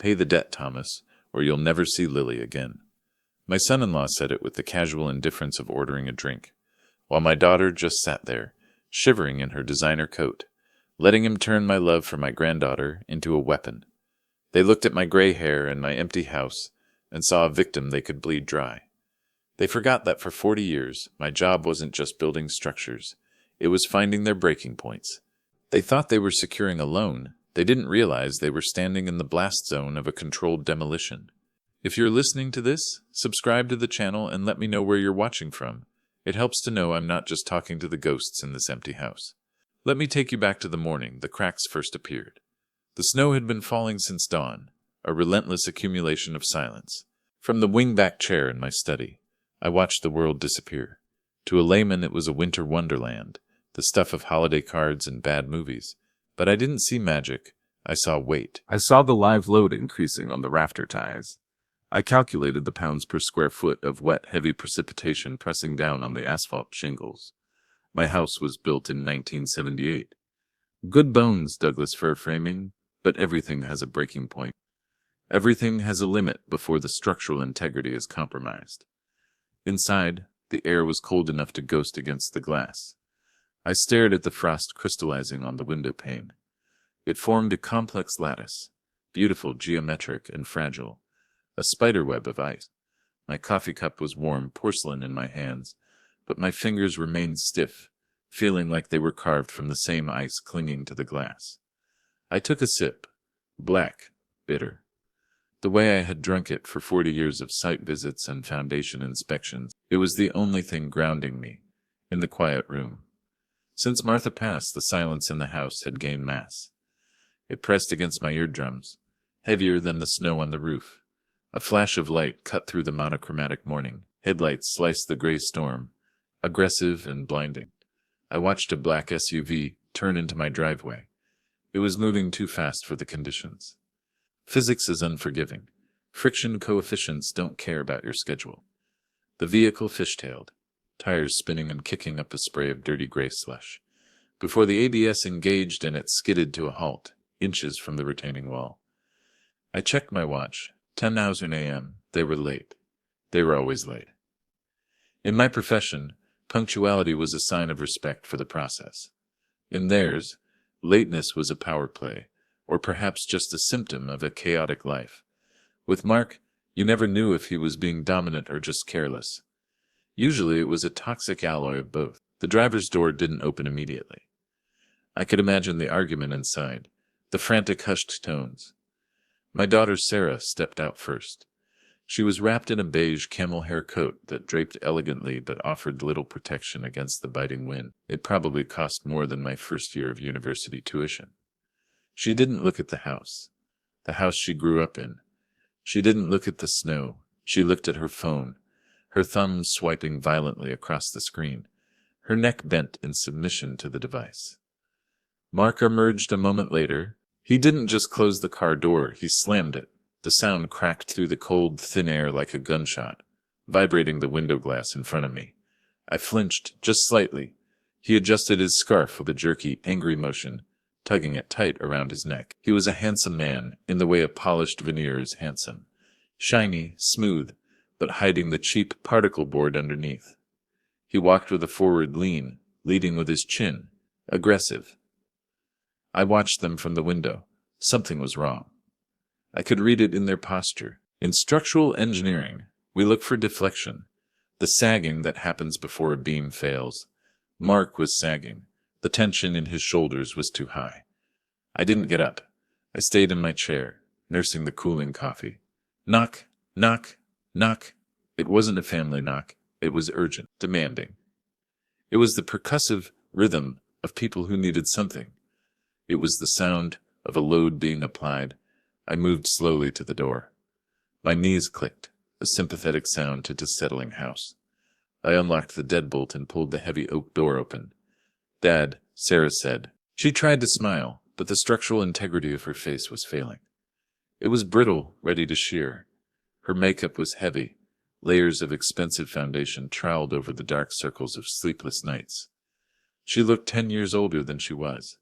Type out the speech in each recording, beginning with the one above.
Pay the debt, Thomas, or you'll never see Lily again. My son-in-law said it with the casual indifference of ordering a drink, while my daughter just sat there, shivering in her designer coat, letting him turn my love for my granddaughter into a weapon. They looked at my gray hair and my empty house and saw a victim they could bleed dry. They forgot that for 40 years, my job wasn't just building structures. It was finding their breaking points. They thought they were securing a loan. They didn't realize they were standing in the blast zone of a controlled demolition. If you're listening to this, subscribe to the channel and let me know where you're watching from. It helps to know I'm not just talking to the ghosts in this empty house. Let me take you back to the morning the cracks first appeared. The snow had been falling since dawn, a relentless accumulation of silence. From the wing-back chair in my study, I watched the world disappear. To a layman it was a winter wonderland, the stuff of holiday cards and bad movies. But I didn't see magic, I saw weight. I saw the live load increasing on the rafter ties. I calculated the pounds per square foot of wet, heavy precipitation pressing down on the asphalt shingles. My house was built in 1978. Good bones, Douglas fir framing, but everything has a breaking point. Everything has a limit before the structural integrity is compromised. Inside, the air was cold enough to ghost against the glass. I stared at the frost crystallizing on the window pane. It formed a complex lattice, beautiful, geometric, and fragile, a spiderweb of ice. My coffee cup was warm porcelain in my hands, but my fingers remained stiff, feeling like they were carved from the same ice clinging to the glass. I took a sip, black, bitter. The way I had drunk it for 40 years of site visits and foundation inspections, it was the only thing grounding me, in the quiet room. Since Martha passed, the silence in the house had gained mass. It pressed against my eardrums, heavier than the snow on the roof. A flash of light cut through the monochromatic morning. Headlights sliced the gray storm, aggressive and blinding. I watched a black SUV turn into my driveway. It was moving too fast for the conditions. Physics is unforgiving. Friction coefficients don't care about your schedule. The vehicle fishtailed, tires spinning and kicking up a spray of dirty gray slush. Before the ABS engaged and it skidded to a halt, inches from the retaining wall. I checked my watch. 10:00 a.m. They were late. They were always late. In my profession, punctuality was a sign of respect for the process. In theirs, lateness was a power play, or perhaps just a symptom of a chaotic life. With Mark, you never knew if he was being dominant or just careless. Usually it was a toxic alloy of both. The driver's door didn't open immediately. I could imagine the argument inside, the frantic hushed tones. My daughter Sarah stepped out first. She was wrapped in a beige camel hair coat that draped elegantly but offered little protection against the biting wind. It probably cost more than my first year of university tuition. She didn't look at the house she grew up in. She didn't look at the snow. She looked at her phone, her thumbs swiping violently across the screen, her neck bent in submission to the device. Mark emerged a moment later. He didn't just close the car door, he slammed it. The sound cracked through the cold, thin air like a gunshot, vibrating the window glass in front of me. I flinched, just slightly. He adjusted his scarf with a jerky, angry motion, tugging it tight around his neck. He was a handsome man, in the way a polished veneer is handsome. Shiny, smooth, but hiding the cheap particle board underneath. He walked with a forward lean, leading with his chin, aggressive. I watched them from the window. Something was wrong. I could read it in their posture. In structural engineering, we look for deflection, the sagging that happens before a beam fails. Mark was sagging. The tension in his shoulders was too high. I didn't get up. I stayed in my chair, nursing the cooling coffee. Knock, knock, knock. It wasn't a family knock. It was urgent, demanding. It was the percussive rhythm of people who needed something. It was the sound of a load being applied. I moved slowly to the door. My knees clicked, a sympathetic sound to the settling house. I unlocked the deadbolt and pulled the heavy oak door open. "Dad," Sarah said. She tried to smile, but the structural integrity of her face was failing. It was brittle, ready to shear. Her makeup was heavy. Layers of expensive foundation troweled over the dark circles of sleepless nights. She looked 10 years older than she was.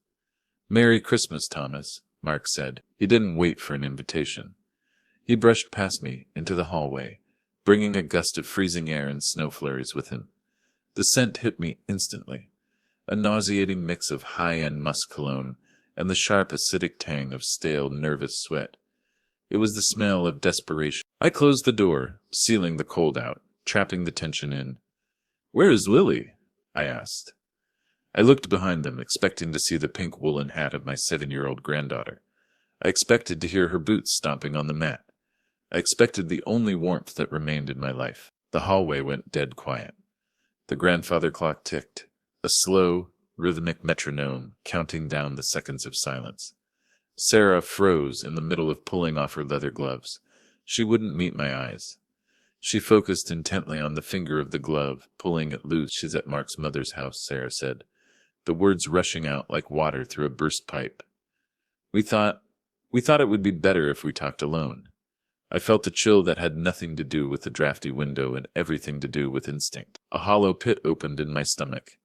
"Merry Christmas, Thomas," Mark said. He didn't wait for an invitation. He brushed past me into the hallway, bringing a gust of freezing air and snow flurries with him. The scent hit me instantly, a nauseating mix of high-end musk cologne and the sharp acidic tang of stale, nervous sweat. It was the smell of desperation. I closed the door, sealing the cold out, trapping the tension in. "Where is Lily?" I asked. I looked behind them, expecting to see the pink woolen hat of my 7-year-old granddaughter. I expected to hear her boots stomping on the mat. I expected the only warmth that remained in my life. The hallway went dead quiet. The grandfather clock ticked, a slow, rhythmic metronome counting down the seconds of silence. Sarah froze in the middle of pulling off her leather gloves. She wouldn't meet my eyes. She focused intently on the finger of the glove, pulling it loose. "She's at Mark's mother's house," Sarah said, the words rushing out like water through a burst pipe. We thought it would be better if we talked alone. I felt a chill that had nothing to do with the drafty window and everything to do with instinct. A hollow pit opened in my stomach.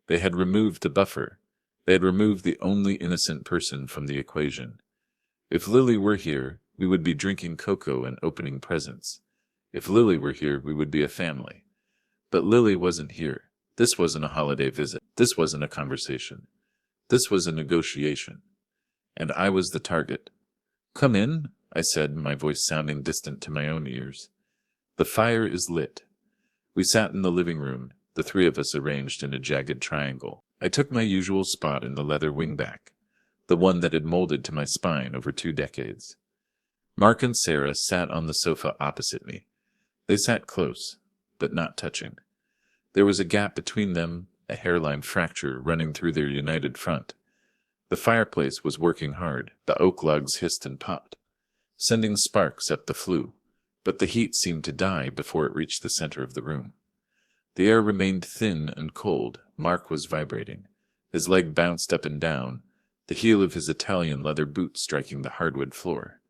They had removed the buffer. They had removed the only innocent person from the equation. If Lily were here, we would be drinking cocoa and opening presents. If Lily were here, we would be a family. But Lily wasn't here. This wasn't a holiday visit. This wasn't a conversation. This was a negotiation. And I was the target. "Come in," I said, my voice sounding distant to my own ears. "The fire is lit." We sat in the living room, the three of us arranged in a jagged triangle. I took my usual spot in the leather wingback, the one that had molded to my spine over 2 decades. Mark and Sarah sat on the sofa opposite me. They sat close, but not touching. There was a gap between them, a hairline fracture running through their united front. The fireplace was working hard. The oak logs hissed and popped, sending sparks up the flue, but the heat seemed to die before it reached the center of the room. The air remained thin and cold. Mark was vibrating. His leg bounced up and down, the heel of his Italian leather boot striking the hardwood floor.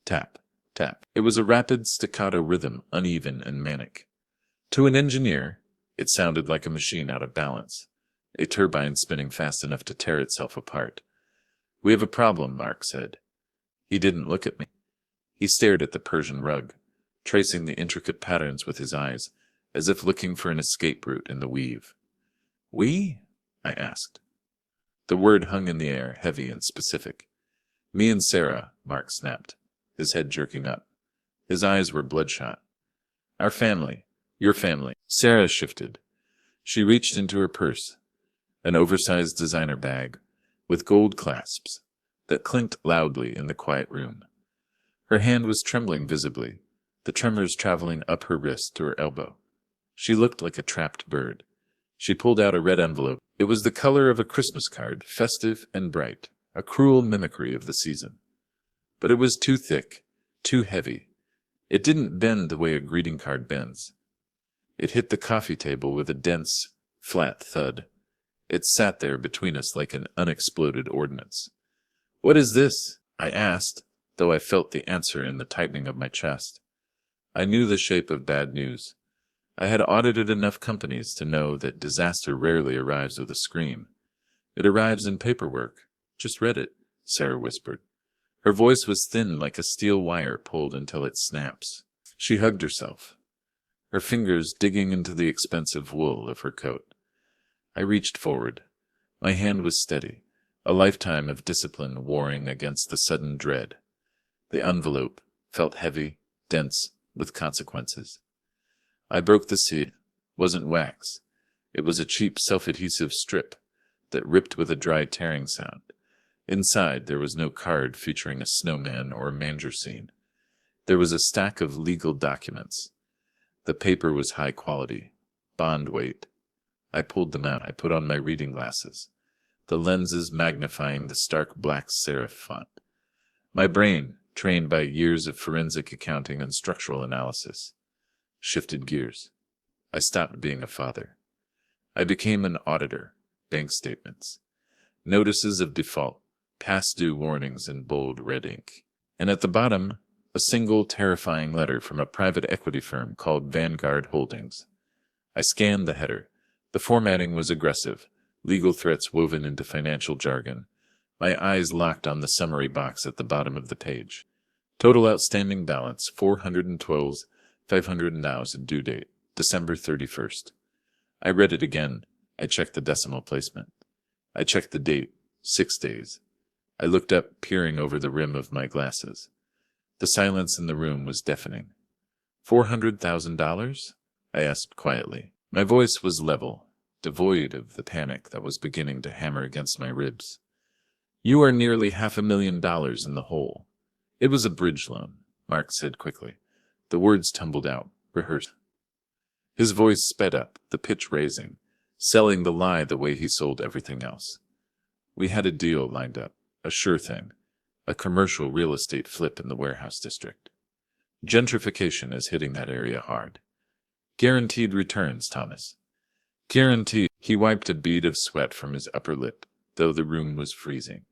Tap, tap. It was a rapid staccato rhythm, uneven and manic. To an engineer, it sounded like a machine out of balance, a turbine spinning fast enough to tear itself apart. "We have a problem," Mark said. He didn't look at me. He stared at the Persian rug, tracing the intricate patterns with his eyes, as if looking for an escape route in the weave. "We?" I asked. The word hung in the air, heavy and specific. "Me and Sarah," Mark snapped, his head jerking up. His eyes were bloodshot. "Our family. Your family." Sarah shifted. She reached into her purse, an oversized designer bag with gold clasps that clinked loudly in the quiet room. Her hand was trembling visibly, the tremors traveling up her wrist to her elbow. She looked like a trapped bird. She pulled out a red envelope. It was the color of a Christmas card, festive and bright, a cruel mimicry of the season. But it was too thick, too heavy. It didn't bend the way a greeting card bends. It hit the coffee table with a dense, flat thud. It sat there between us like an unexploded ordnance. "What is this?" I asked, though I felt the answer in the tightening of my chest. I knew the shape of bad news. I had audited enough companies to know that disaster rarely arrives with a scream. It arrives in paperwork. "Just read it," Sarah whispered. Her voice was thin like a steel wire pulled until it snaps. She hugged herself, her fingers digging into the expensive wool of her coat. I reached forward. My hand was steady, a lifetime of discipline warring against the sudden dread. The envelope felt heavy, dense, with consequences. I broke the seal. It wasn't wax. It was a cheap self-adhesive strip that ripped with a dry tearing sound. Inside, there was no card featuring a snowman or a manger scene. There was a stack of legal documents. The paper was high quality, bond weight. I pulled them out. I put on my reading glasses, the lenses magnifying the stark black serif font. My brain, trained by years of forensic accounting and structural analysis, shifted gears. I stopped being a father. I became an auditor. Bank statements, notices of default, past due warnings in bold red ink. And at the bottom, a single terrifying letter from a private equity firm called Vanguard Holdings. I scanned the header. The formatting was aggressive, legal threats woven into financial jargon. My eyes locked on the summary box at the bottom of the page. Total outstanding balance, 412,500 nows and due date, December 31st. I read it again. I checked the decimal placement. I checked the date, 6 days. I looked up, peering over the rim of my glasses. The silence in the room was deafening. $400,000? I asked quietly. My voice was level, devoid of the panic that was beginning to hammer against my ribs. You are nearly $500,000 in the hole. It was a bridge loan, Mark said quickly. The words tumbled out, rehearsed. His voice sped up, the pitch raising, selling the lie the way he sold everything else. We had a deal lined up, a sure thing, a commercial real estate flip in the warehouse district. Gentrification is hitting that area hard. Guaranteed returns, Thomas. Guaranteed. He wiped a bead of sweat from his upper lip, though the room was freezing.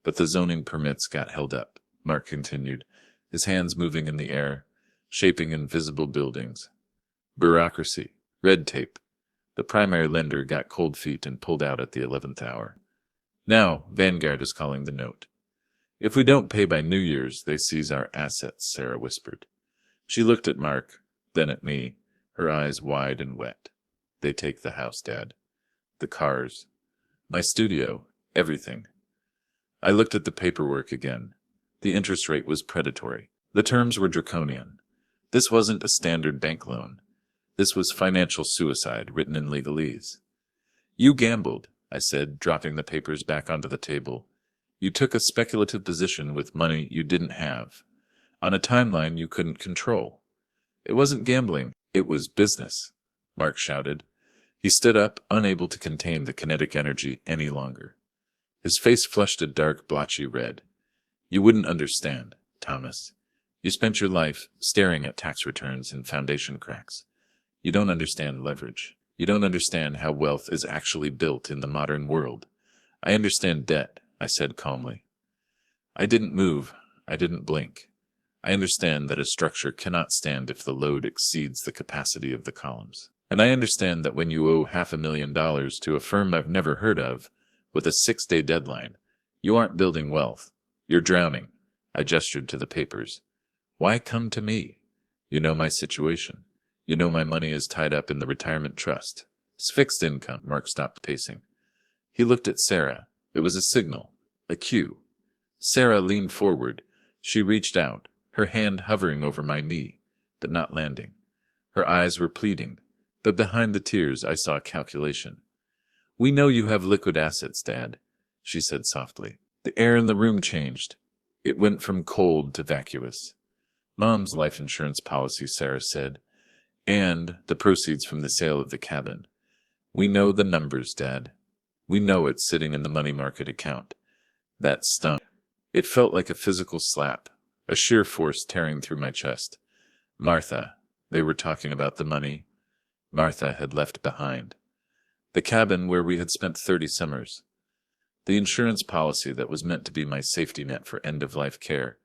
But the zoning permits got held up, Mark continued, his hands moving in the air, shaping invisible buildings. Bureaucracy, red tape. The primary lender got cold feet and pulled out at the 11th hour. Now, Vanguard is calling the note. If we don't pay by New Year's, they seize our assets, Sarah whispered. She looked at Mark, then at me, her eyes wide and wet. They take the house, Dad. The cars. My studio. Everything. I looked at the paperwork again. The interest rate was predatory. The terms were draconian. This wasn't a standard bank loan. This was financial suicide written in legalese. You gambled, I said, dropping the papers back onto the table. You took a speculative position with money you didn't have, on a timeline you couldn't control. It wasn't gambling, it was business, Mark shouted. He stood up, unable to contain the kinetic energy any longer. His face flushed a dark, blotchy red. You wouldn't understand, Thomas. You spent your life staring at tax returns and foundation cracks. You don't understand leverage. You don't understand how wealth is actually built in the modern world. I understand debt, I said calmly. I didn't move. I didn't blink. I understand that a structure cannot stand if the load exceeds the capacity of the columns. And I understand that when you owe $500,000 to a firm I've never heard of, with a 6-day deadline, you aren't building wealth. You're drowning. I gestured to the papers. Why come to me? You know my situation. You know my money is tied up in the retirement trust. It's fixed income. Mark stopped pacing. He looked at Sarah. It was a signal, a cue. Sarah leaned forward. She reached out, her hand hovering over my knee, but not landing. Her eyes were pleading, but behind the tears I saw calculation. We know you have liquid assets, Dad, she said softly. The air in the room changed. It went from cold to vacuous. Mom's life insurance policy, Sarah said, and the proceeds from the sale of the cabin. We know the numbers, Dad. We know it's sitting in the money market account. That stung. It felt like a physical slap, a sheer force tearing through my chest. Martha. They were talking about the money Martha had left behind. The cabin where we had spent 30 summers. The insurance policy that was meant to be my safety net for end-of-life care,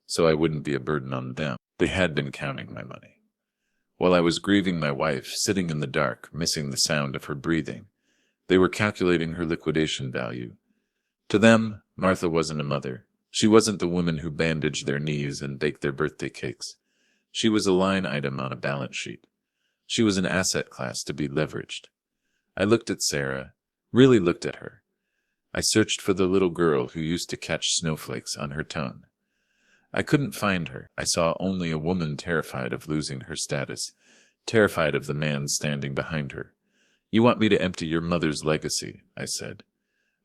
so I wouldn't be a burden on them. They had been counting my money. While I was grieving my wife, sitting in the dark, missing the sound of her breathing, they were calculating her liquidation value. To them, Martha wasn't a mother. She wasn't the woman who bandaged their knees and baked their birthday cakes. She was a line item on a balance sheet. She was an asset class to be leveraged. I looked at Sarah, really looked at her. I searched for the little girl who used to catch snowflakes on her tongue. I couldn't find her. I saw only a woman terrified of losing her status, terrified of the man standing behind her. You want me to empty your mother's legacy, I said,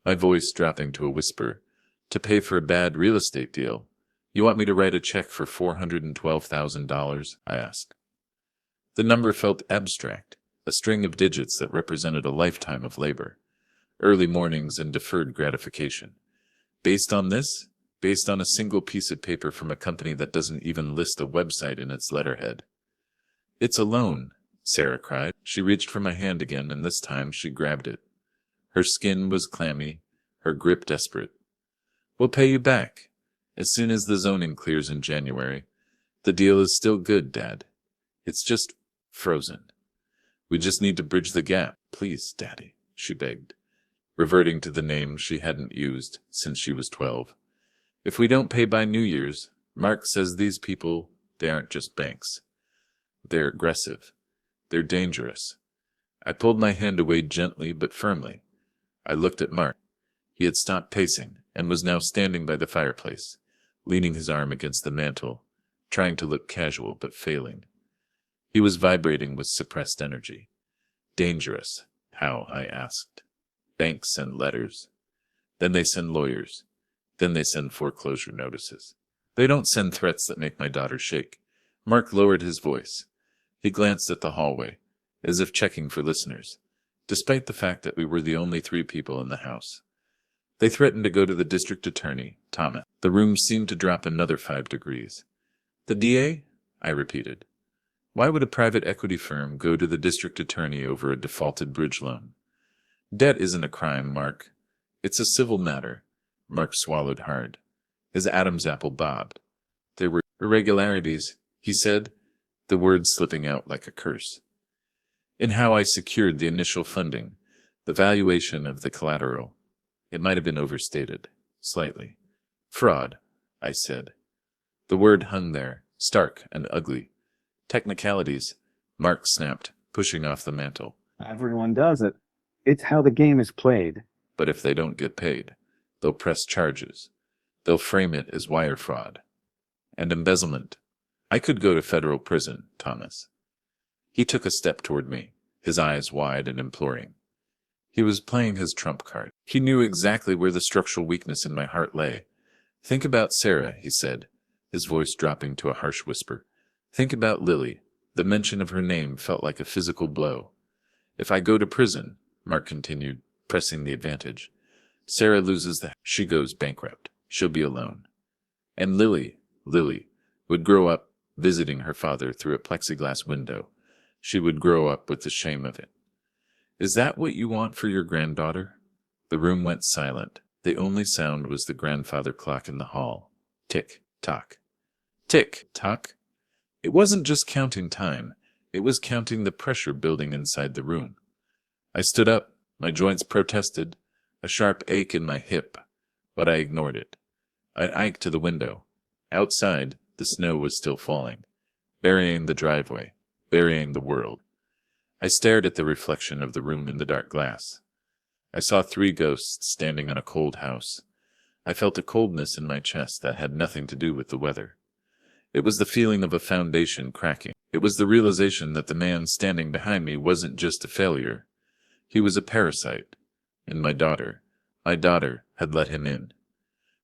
my voice dropping to a whisper, to pay for a bad real estate deal. You want me to write a check for $412,000, I asked. The number felt abstract, a string of digits that represented a lifetime of labor, early mornings and deferred gratification. Based on this? Based on a single piece of paper from a company that doesn't even list a website in its letterhead. It's a loan, Sarah cried. She reached for my hand again, and this time she grabbed it. Her skin was clammy, her grip desperate. We'll pay you back, as soon as the zoning clears in January. The deal is still good, Dad. It's just frozen. We just need to bridge the gap. Please, Daddy, she begged, reverting to the name she hadn't used since she was 12. If we don't pay by New Year's, Mark says these people, they aren't just banks. They're aggressive. They're dangerous. I pulled my hand away gently but firmly. I looked at Mark. He had stopped pacing and was now standing by the fireplace, leaning his arm against the mantel, trying to look casual but failing. He was vibrating with suppressed energy. Dangerous. How? I asked. Banks send letters. Then they send lawyers. Then they send foreclosure notices. They don't send threats that make my daughter shake. Mark lowered his voice. He glanced at the hallway, as if checking for listeners, despite the fact that we were the only 3 people in the house. They threatened to go to the district attorney, Thomas. The room seemed to drop another 5 degrees. The DA? I repeated. Why would a private equity firm go to the district attorney over a defaulted bridge loan? Debt isn't a crime, Mark. It's a civil matter. Mark swallowed hard. His Adam's apple bobbed. There were irregularities, he said, the words slipping out like a curse. In how I secured the initial funding, the valuation of the collateral. It might have been overstated, slightly. Fraud, I said. The word hung there, stark and ugly. Technicalities, Mark snapped, pushing off the mantel. Everyone does it. It's how the game is played. But if they don't get paid, they'll press charges. They'll frame it as wire fraud. And embezzlement. I could go to federal prison, Thomas. He took a step toward me, his eyes wide and imploring. He was playing his trump card. He knew exactly where the structural weakness in my heart lay. Think about Sarah, he said, his voice dropping to a harsh whisper. Think about Lily. The mention of her name felt like a physical blow. If I go to prison, Mark continued, pressing the advantage, Sarah loses the house. She goes bankrupt. She'll be alone. And Lily, would grow up visiting her father through a plexiglass window. She would grow up with the shame of it. Is that what you want for your granddaughter? The room went silent. The only sound was the grandfather clock in the hall. Tick, tock. Tick, tock. It wasn't just counting time. It was counting the pressure building inside the room. I stood up. My joints protested, a sharp ache in my hip, but I ignored it. I hiked to the window. Outside, the snow was still falling, burying the driveway, burying the world. I stared at the reflection of the room in the dark glass. I saw 3 ghosts standing on a cold house. I felt a coldness in my chest that had nothing to do with the weather. It was the feeling of a foundation cracking. It was the realization that the man standing behind me wasn't just a failure. He was a parasite. And my daughter had let him in.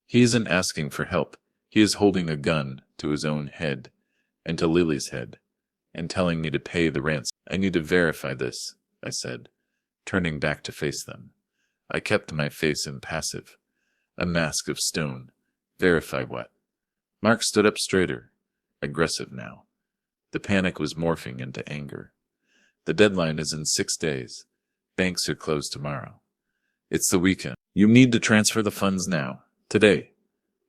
He isn't asking for help. He is holding a gun to his own head, and to Lily's head, and telling me to pay the ransom. I need to verify this, I said, turning back to face them. I kept my face impassive, a mask of stone. Verify what? Mark stood up straighter, aggressive now. The panic was morphing into anger. The deadline is in 6 days. Banks are closed tomorrow. It's the weekend. You need to transfer the funds now, today.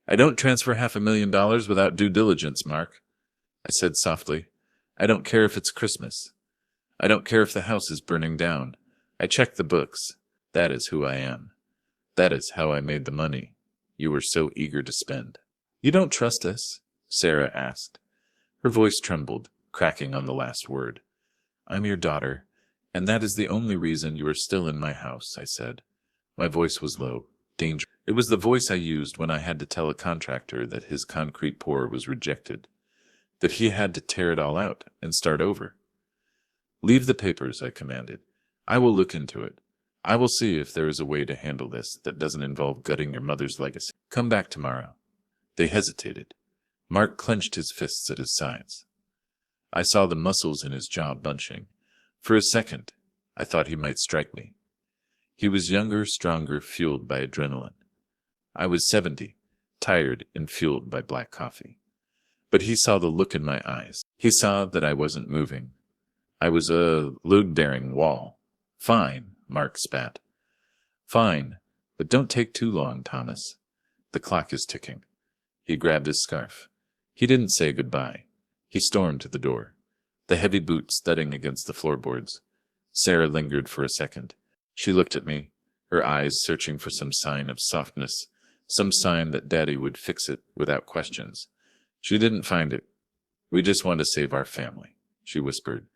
I don't transfer $500,000 without due diligence, Mark. I said softly. I don't care if it's Christmas. I don't care if the house is burning down. I check the books. That is who I am. That is how I made the money you were so eager to spend. You don't trust us? Sarah asked. Her voice trembled, cracking on the last word. I'm your daughter, and that is the only reason you are still in my house, I said. My voice was low, dangerous. It was the voice I used when I had to tell a contractor that his concrete pour was rejected, that he had to tear it all out and start over. Leave the papers, I commanded. I will look into it. I will see if there is a way to handle this that doesn't involve gutting your mother's legacy. Come back tomorrow. They hesitated. Mark clenched his fists at his sides. I saw the muscles in his jaw bunching. For a second, I thought he might strike me. He was younger, stronger, fueled by adrenaline. I was 70, tired and fueled by black coffee. But he saw the look in my eyes. He saw that I wasn't moving. I was a load-bearing wall. Fine, Mark spat. Fine, but don't take too long, Thomas. The clock is ticking. He grabbed his scarf. He didn't say goodbye. He stormed to the door, the heavy boots thudding against the floorboards. Sarah lingered for a second. She looked at me, her eyes searching for some sign of softness, some sign that Daddy would fix it without questions. She didn't find it. We just want to save our family, she whispered.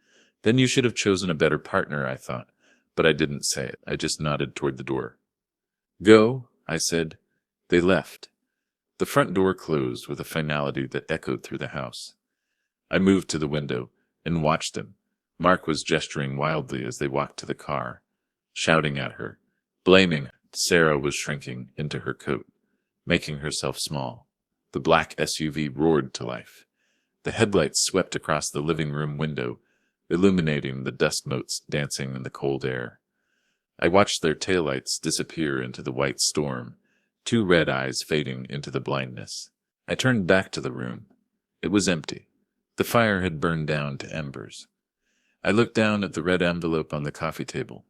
Then you should have chosen a better partner, I thought. But I didn't say it. I just nodded toward the door. Go, I said. They left. The front door closed with a finality that echoed through the house. I moved to the window and watched them. Mark was gesturing wildly as they walked to the car, shouting at her, blaming her. Sarah was shrinking into her coat, making herself small. The black SUV roared to life. The headlights swept across the living room window, illuminating the dust motes dancing in the cold air. I watched their taillights disappear into the white storm, two red eyes fading into the blindness. I turned back to the room. It was empty. The fire had burned down to embers. I looked down at the red envelope on the coffee table.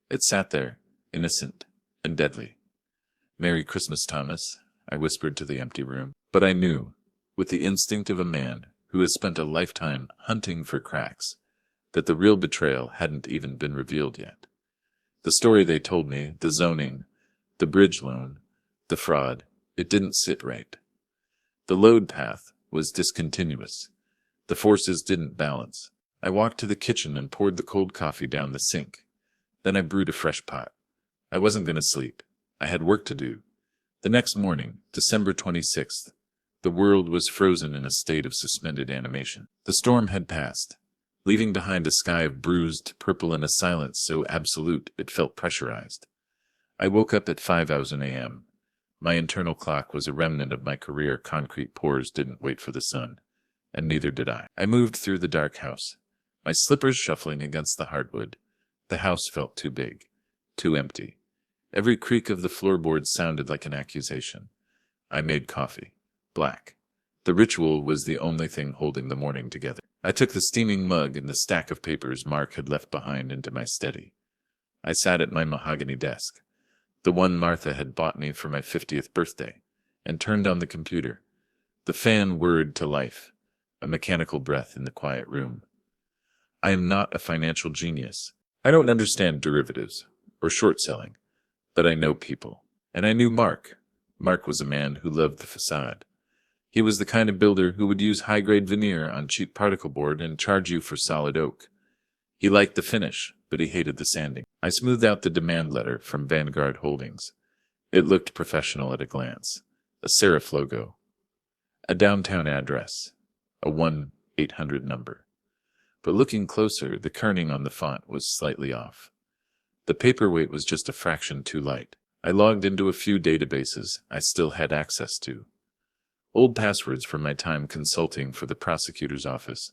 It sat there, innocent and deadly. Merry Christmas, Thomas, I whispered to the empty room. But I knew, with the instinct of a man who has spent a lifetime hunting for cracks, that the real betrayal hadn't even been revealed yet. The story they told me, the zoning, the bridge loan, the fraud, it didn't sit right. The load path was discontinuous. The forces didn't balance. I walked to the kitchen and poured the cold coffee down the sink. Then I brewed a fresh pot. I wasn't going to sleep. I had work to do. The next morning, December 26th, the world was frozen in a state of suspended animation. The storm had passed, leaving behind a sky of bruised purple and a silence so absolute it felt pressurized. I woke up at 5:00 a.m. My internal clock was a remnant of my career. Concrete pours didn't wait for the sun, and neither did I. I moved through the dark house, my slippers shuffling against the hardwood. The house felt too big, too empty. Every creak of the floorboards sounded like an accusation. I made coffee, black. The ritual was the only thing holding the morning together. I took the steaming mug and the stack of papers Mark had left behind into my study. I sat at my mahogany desk, the one Martha had bought me for my 50th birthday, and turned on the computer. The fan whirred to life, a mechanical breath in the quiet room. I am not a financial genius. I don't understand derivatives or short selling, but I know people. And I knew Mark. Mark was a man who loved the facade. He was the kind of builder who would use high-grade veneer on cheap particle board and charge you for solid oak. He liked the finish, but he hated the sanding. I smoothed out the demand letter from Vanguard Holdings. It looked professional at a glance. A serif logo. A downtown address. A 1-800 number. But looking closer, the kerning on the font was slightly off. The paperweight was just a fraction too light. I logged into a few databases I still had access to. Old passwords from my time consulting for the prosecutor's office,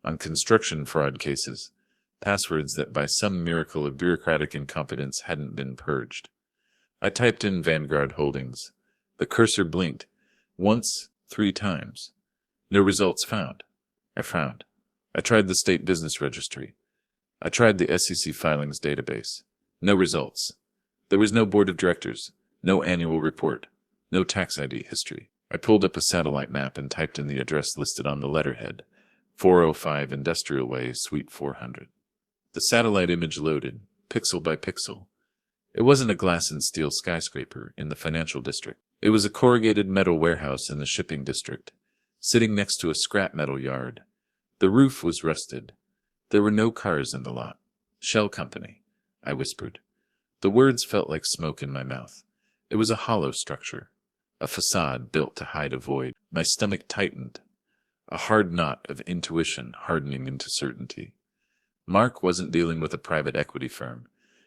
on construction fraud cases, passwords that by some miracle of bureaucratic incompetence hadn't been purged. I typed in Vanguard Holdings. The cursor blinked, once, 3 times. No results found. I frowned. I tried the state business registry. I tried the SEC filings database. No results. There was no board of directors, no annual report, no tax ID history. I pulled up a satellite map and typed in the address listed on the letterhead, 405 Industrial Way, Suite 400. The satellite image loaded, pixel by pixel. It wasn't a glass and steel skyscraper in the financial district. It was a corrugated metal warehouse in the shipping district, sitting next to a scrap metal yard. The roof was rusted. There were no cars in the lot. Shell company, I whispered. The words felt like smoke in my mouth. It was a hollow structure, a facade built to hide a void. My stomach tightened, a hard knot of intuition hardening into certainty. Mark wasn't dealing with a private equity firm.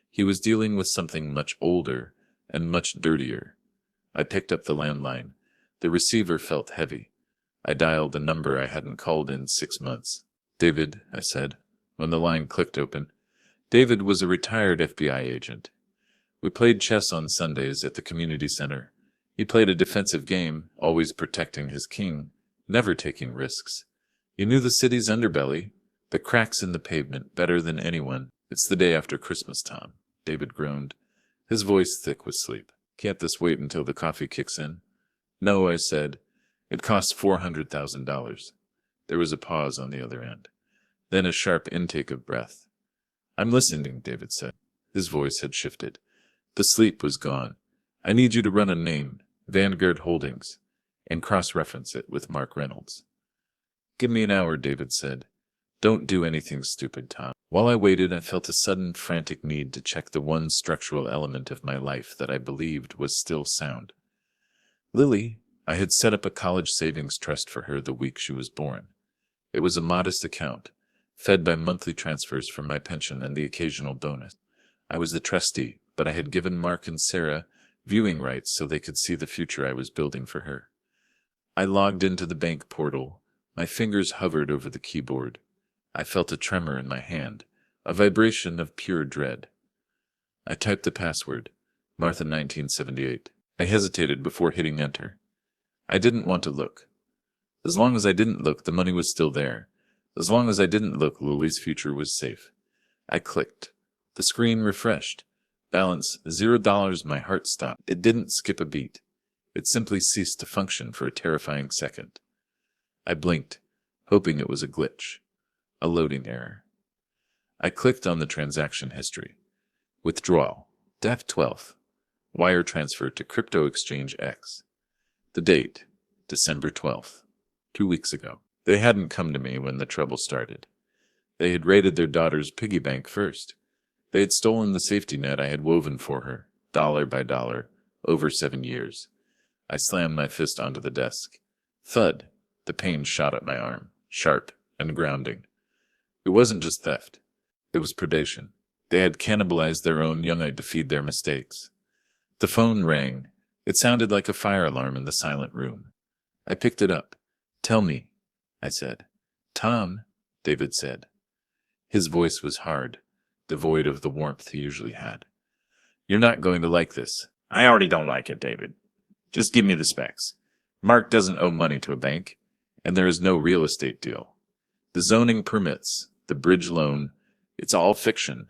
He was dealing with something much older and much dirtier. I picked up the landline. The receiver felt heavy. I dialed a number I hadn't called in 6 months. David, I said, when the line clicked open. David was a retired FBI agent. We played chess on Sundays at the community center. He played a defensive game, always protecting his king, never taking risks. He knew the city's underbelly, the cracks in the pavement, better than anyone. It's the day after Christmas, Tom, David groaned, his voice thick with sleep. Can't this wait until the coffee kicks in? No, I said. It costs $400,000. There was a pause on the other end. Then a sharp intake of breath. I'm listening, David said. His voice had shifted. The sleep was gone. I need you to run a name, Vanguard Holdings. and cross-reference it with Mark Reynolds. "Give me an hour," David said. "Don't do anything stupid, Tom." While I waited, I felt a sudden frantic need to check the one structural element of my life that I believed was still sound. Lily. I had set up a college savings trust for her the week she was born. It was a modest account, fed by monthly transfers from my pension and the occasional bonus. I was the trustee, but I had given Mark and Sarah viewing rights so they could see the future I was building for her. I logged into the bank portal. My fingers hovered over the keyboard. I felt a tremor in my hand, a vibration of pure dread. I typed the password, Martha 1978. I hesitated before hitting enter. I didn't want to look. As long as I didn't look, the money was still there. As long as I didn't look, Lily's future was safe. I clicked. The screen refreshed. Balance $0. My heart stopped. It didn't skip a beat. It simply ceased to function for a terrifying second. I blinked, hoping it was a glitch, a loading error. I clicked on the transaction history. Withdrawal, Dec 12th. Wire transfer to crypto exchange X. The date, December 12th. 2 weeks ago. They hadn't come to me when the trouble started. They had raided their daughter's piggy bank first. They had stolen the safety net I had woven for her, dollar by dollar, over 7 years. I slammed my fist onto the desk. Thud. The pain shot at my arm, sharp and grounding. It wasn't just theft. It was predation. They had cannibalized their own youngite to feed their mistakes. The phone rang. It sounded like a fire alarm in the silent room. I picked it up. "Tell me," I said. "Tom," David said. His voice was hard, devoid of the warmth he usually had. "You're not going to like this." I already don't like it, David. Just give me the specs. Mark doesn't owe money to a bank, and there is no real estate deal. The zoning permits, the bridge loan, it's all fiction.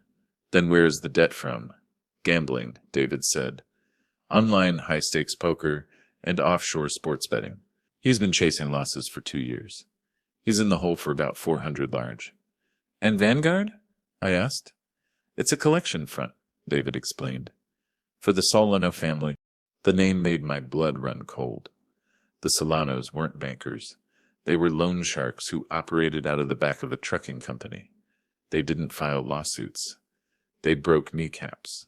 Then where is the debt from? Gambling, David said. Online high-stakes poker and offshore sports betting. He's been chasing losses for 2 years. He's in the hole for about 400 large. And Vanguard? I asked. It's a collection front, David explained. For the Solano family. The name made my blood run cold. The Solanos weren't bankers. They were loan sharks who operated out of the back of a trucking company. They didn't file lawsuits. They broke kneecaps.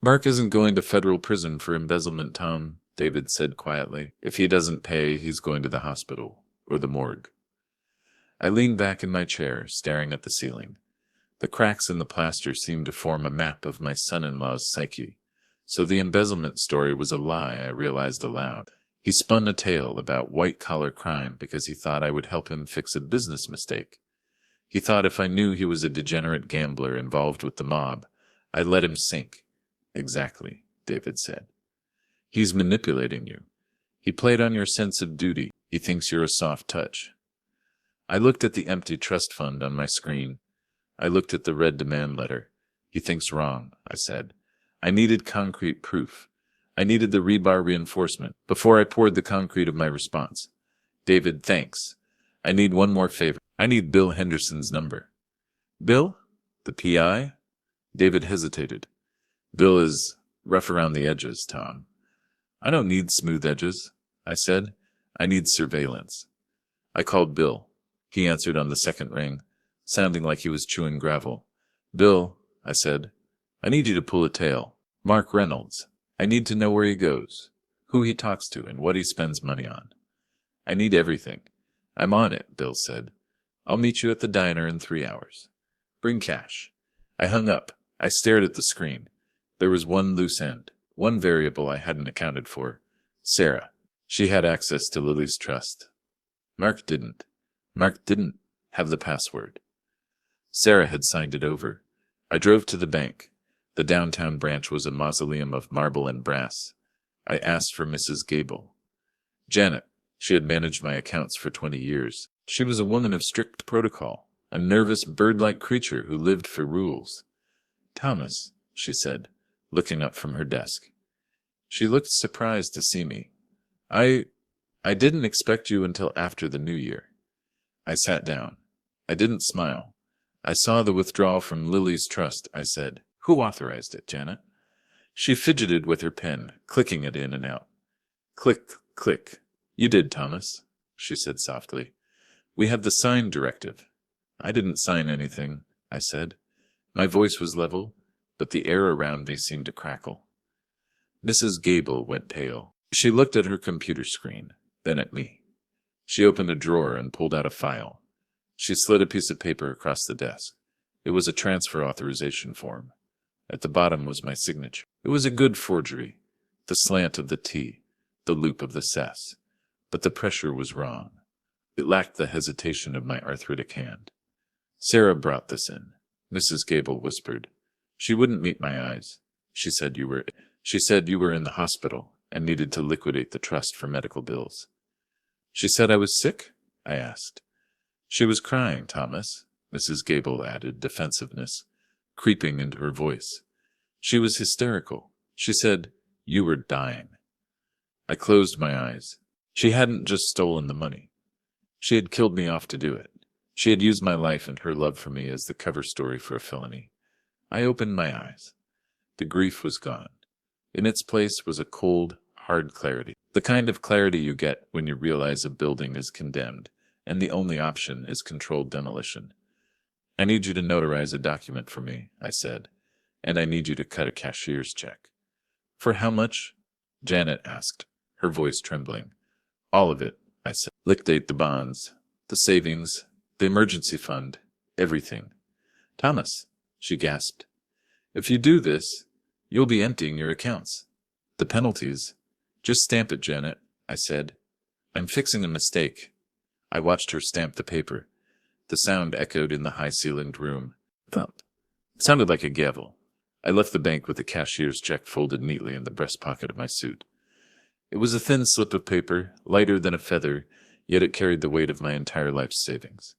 Mark isn't going to federal prison for embezzlement, Tom, David said quietly. If he doesn't pay, he's going to the hospital, or the morgue. I leaned back in my chair, staring at the ceiling. The cracks in the plaster seemed to form a map of my son-in-law's psyche. So the embezzlement story was a lie, I realized aloud. He spun a tale about white-collar crime because he thought I would help him fix a business mistake. He thought if I knew he was a degenerate gambler involved with the mob, I'd let him sink. Exactly, David said. He's manipulating you. He played on your sense of duty. He thinks you're a soft touch. I looked at the empty trust fund on my screen. I looked at the red demand letter. He thinks wrong, I said. I needed concrete proof. I needed the rebar reinforcement before I poured the concrete of my response. David, thanks. I need one more favor. I need Bill Henderson's number. Bill? The PI? David hesitated. Bill is rough around the edges, Tom. I don't need smooth edges, I said. I need surveillance. I called Bill. He answered on the second ring, sounding like he was chewing gravel. Bill, I said, I need you to pull a tail. Mark Reynolds. I need to know where he goes, who he talks to, and what he spends money on. I need everything. I'm on it, Bill said. I'll meet you at the diner in 3 hours. Bring cash. I hung up. I stared at the screen. There was one loose end, one variable I hadn't accounted for. Sarah. She had access to Lily's trust. Mark didn't. Mark didn't have the password. Sarah had signed it over. I drove to the bank. The downtown branch was a mausoleum of marble and brass. I asked for Mrs. Gable. Janet. She had managed my accounts for 20 years. She was a woman of strict protocol, a nervous bird-like creature who lived for rules. Thomas, she said, looking up from her desk. She looked surprised to see me. I didn't expect you until after the new year. I sat down. I didn't smile. I saw the withdrawal from Lily's trust, I said. Who authorized it, Janet? She fidgeted with her pen, clicking it in and out. Click, click. You did, Thomas, she said softly. We have the sign directive. I didn't sign anything, I said. My voice was level, but the air around me seemed to crackle. Mrs. Gable went pale. She looked at her computer screen, then at me. She opened a drawer and pulled out a file. She slid a piece of paper across the desk. It was a transfer authorization form. At the bottom was my signature. It was a good forgery. The slant of the T, the loop of the cess. But the pressure was wrong. It lacked the hesitation of my arthritic hand. Sarah brought this in. Mrs. Gable whispered. She wouldn't meet my eyes. She said you were in the hospital and needed to liquidate the trust for medical bills. She said I was sick? I asked. She was crying, Thomas, Mrs. Gable added, defensiveness creeping into her voice. She was hysterical. She said, you were dying. I closed my eyes. She hadn't just stolen the money. She had killed me off to do it. She had used my life and her love for me as the cover story for a felony. I opened my eyes. The grief was gone. In its place was a cold, hard clarity. The kind of clarity you get when you realize a building is condemned, and the only option is controlled demolition. I need you to notarize a document for me, I said, and I need you to cut a cashier's check. For how much? Janet asked, her voice trembling. All of it, I said. Liquidate the bonds, the savings, the emergency fund, everything. Thomas, she gasped. If you do this, you'll be emptying your accounts. The penalties. Just stamp it, Janet, I said. I'm fixing a mistake. I watched her stamp the paper. The sound echoed in the high-ceilinged room. Thump. It sounded like a gavel. I left the bank with the cashier's check folded neatly in the breast pocket of my suit. It was a thin slip of paper, lighter than a feather, yet it carried the weight of my entire life's savings.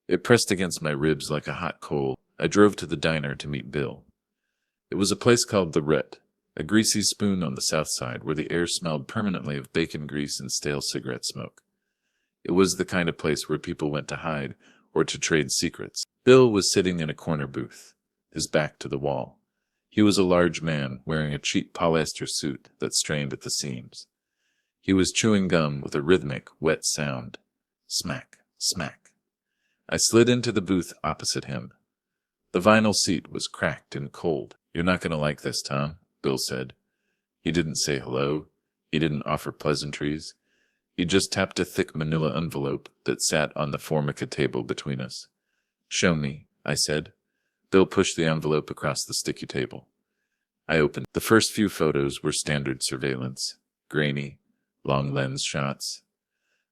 It pressed against my ribs like a hot coal. I drove to the diner to meet Bill. It was a place called The Ret, a greasy spoon on the south side where the air smelled permanently of bacon grease and stale cigarette smoke. It was the kind of place where people went to hide or to trade secrets. Bill was sitting in a corner booth, his back to the wall. He was a large man wearing a cheap polyester suit that strained at the seams. He was chewing gum with a rhythmic, wet sound. Smack, smack. I slid into the booth opposite him. The vinyl seat was cracked and cold. You're not going to like this, Tom, Bill said. He didn't say hello. He didn't offer pleasantries. He just tapped a thick manila envelope that sat on the formica table between us. Show me, I said. Bill pushed the envelope across the sticky table. I opened. The first few photos were standard surveillance, grainy, long lens shots.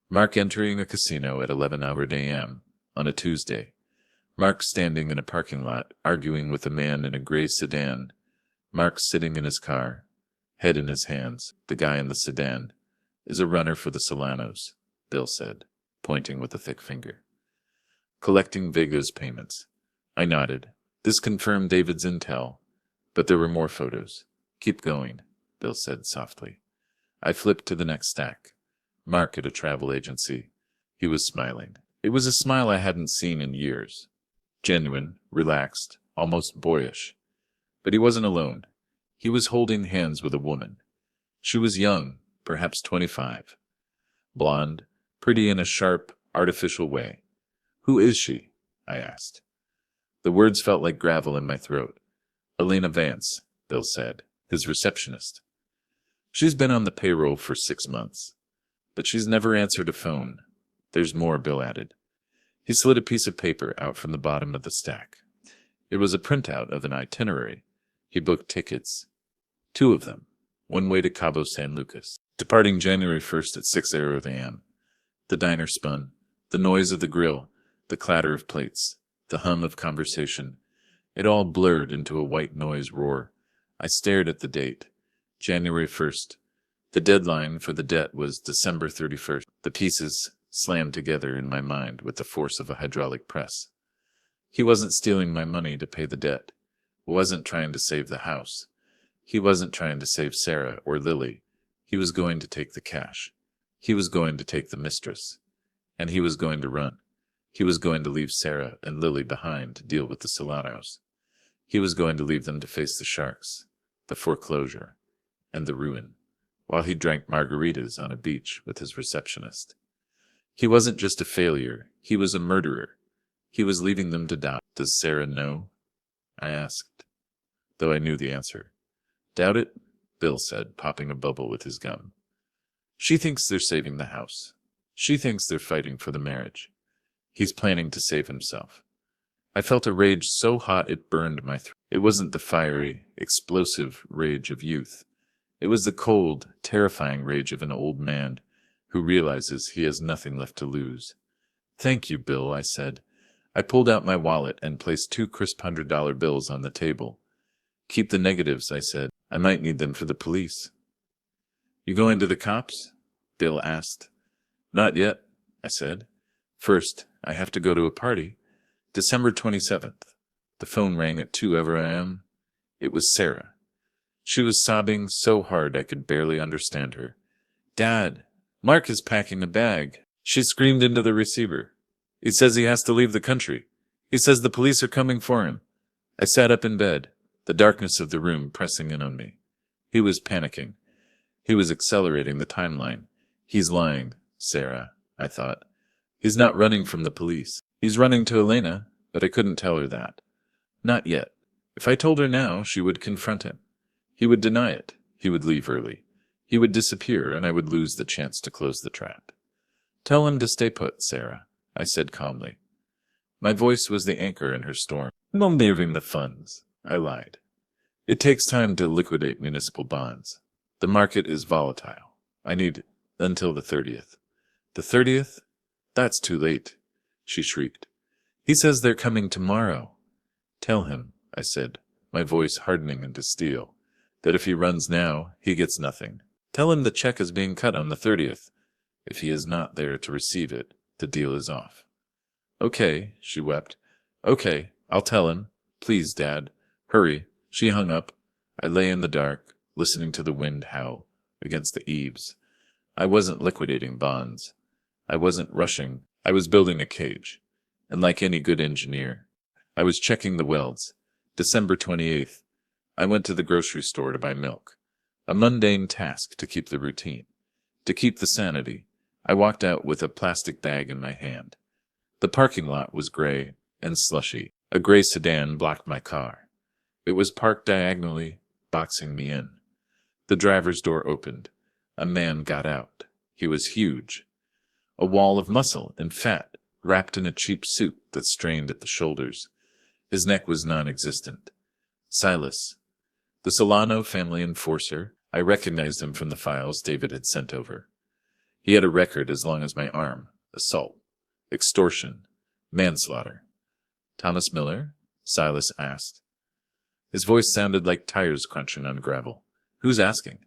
Mark entering a casino at 11:00 a.m. on a Tuesday. Mark standing in a parking lot, arguing with a man in a gray sedan. Mark sitting in his car, head in his hands. The guy in the sedan is a runner for the Solanos, Bill said, pointing with a thick finger. Collecting Vega's payments. I nodded. This confirmed David's intel, but there were more photos. Keep going, Bill said softly. I flipped to the next stack. Mark at a travel agency. He was smiling. It was a smile I hadn't seen in years. Genuine, relaxed, almost boyish. But he wasn't alone. He was holding hands with a woman. She was young, perhaps 25. Blonde, pretty in a sharp, artificial way. Who is she? I asked. The words felt like gravel in my throat. Elena Vance, Bill said, his receptionist. She's been on the payroll for 6 months, but she's never answered a phone. There's more, Bill added. He slid a piece of paper out from the bottom of the stack. It was a printout of an itinerary. He booked tickets. 2 of them. One way to Cabo San Lucas. Departing January 1st at 6:00 a.m. The diner spun. The noise of the grill. The clatter of plates. The hum of conversation. It all blurred into a white noise roar. I stared at the date. January 1st. The deadline for the debt was December 31st. The pieces slammed together in my mind with the force of a hydraulic press. He wasn't stealing my money to pay the debt. Wasn't trying to save the house. He wasn't trying to save Sarah or Lily. He was going to take the cash. He was going to take the mistress. And he was going to run. He was going to leave Sarah and Lily behind to deal with the Solanos. He was going to leave them to face the sharks, the foreclosure, and the ruin, while he drank margaritas on a beach with his receptionist. He wasn't just a failure, he was a murderer. He was leaving them to die. Does Sarah know? I asked, though I knew the answer. Doubt it, Bill said, popping a bubble with his gum. She thinks they're saving the house. She thinks they're fighting for the marriage. He's planning to save himself. I felt a rage so hot it burned my throat. It wasn't the fiery, explosive rage of youth. It was the cold, terrifying rage of an old man who realizes he has nothing left to lose. Thank you, Bill, I said. I pulled out my wallet and placed 2 crisp $100 bills on the table. Keep the negatives, I said. I might need them for the police. You going to the cops? Bill asked. Not yet, I said. First, I have to go to a party. December 27th. The phone rang at 2 a.m. It was Sarah. She was sobbing so hard I could barely understand her. Dad, Mark is packing a bag. She screamed into the receiver. He says he has to leave the country. He says the police are coming for him. I sat up in bed, the darkness of the room pressing in on me. He was panicking. He was accelerating the timeline. He's lying, Sarah, I thought. He's not running from the police. He's running to Elena, but I couldn't tell her that. Not yet. If I told her now, she would confront him. He would deny it. He would leave early. He would disappear, and I would lose the chance to close the trap. Tell him to stay put, Sarah, I said calmly. My voice was the anchor in her storm. I'm moving the funds, I lied. It takes time to liquidate municipal bonds. The market is volatile. I need until the 30th. The 30th? That's too late, she shrieked. He says they're coming tomorrow. Tell him, I said, my voice hardening into steel, that if he runs now, he gets nothing. Tell him the check is being cut on the 30th. If he is not there to receive it, the deal is off. Okay, she wept. Okay, I'll tell him. Please, Dad. Hurry. She hung up. I lay in the dark, listening to the wind howl against the eaves. I wasn't liquidating bonds. I wasn't rushing. I was building a cage. And like any good engineer, I was checking the welds. December 28th. I went to the grocery store to buy milk. A mundane task to keep the routine. To keep the sanity. I walked out with a plastic bag in my hand. The parking lot was gray and slushy. A gray sedan blocked my car. It was parked diagonally, boxing me in. The driver's door opened. A man got out. He was huge. A wall of muscle and fat, wrapped in a cheap suit that strained at the shoulders. His neck was non-existent. Silas. The Solano family enforcer. I recognized him from the files David had sent over. He had a record as long as my arm. Assault. Extortion. Manslaughter. Thomas Miller? Silas asked. His voice sounded like tires crunching on gravel. Who's asking?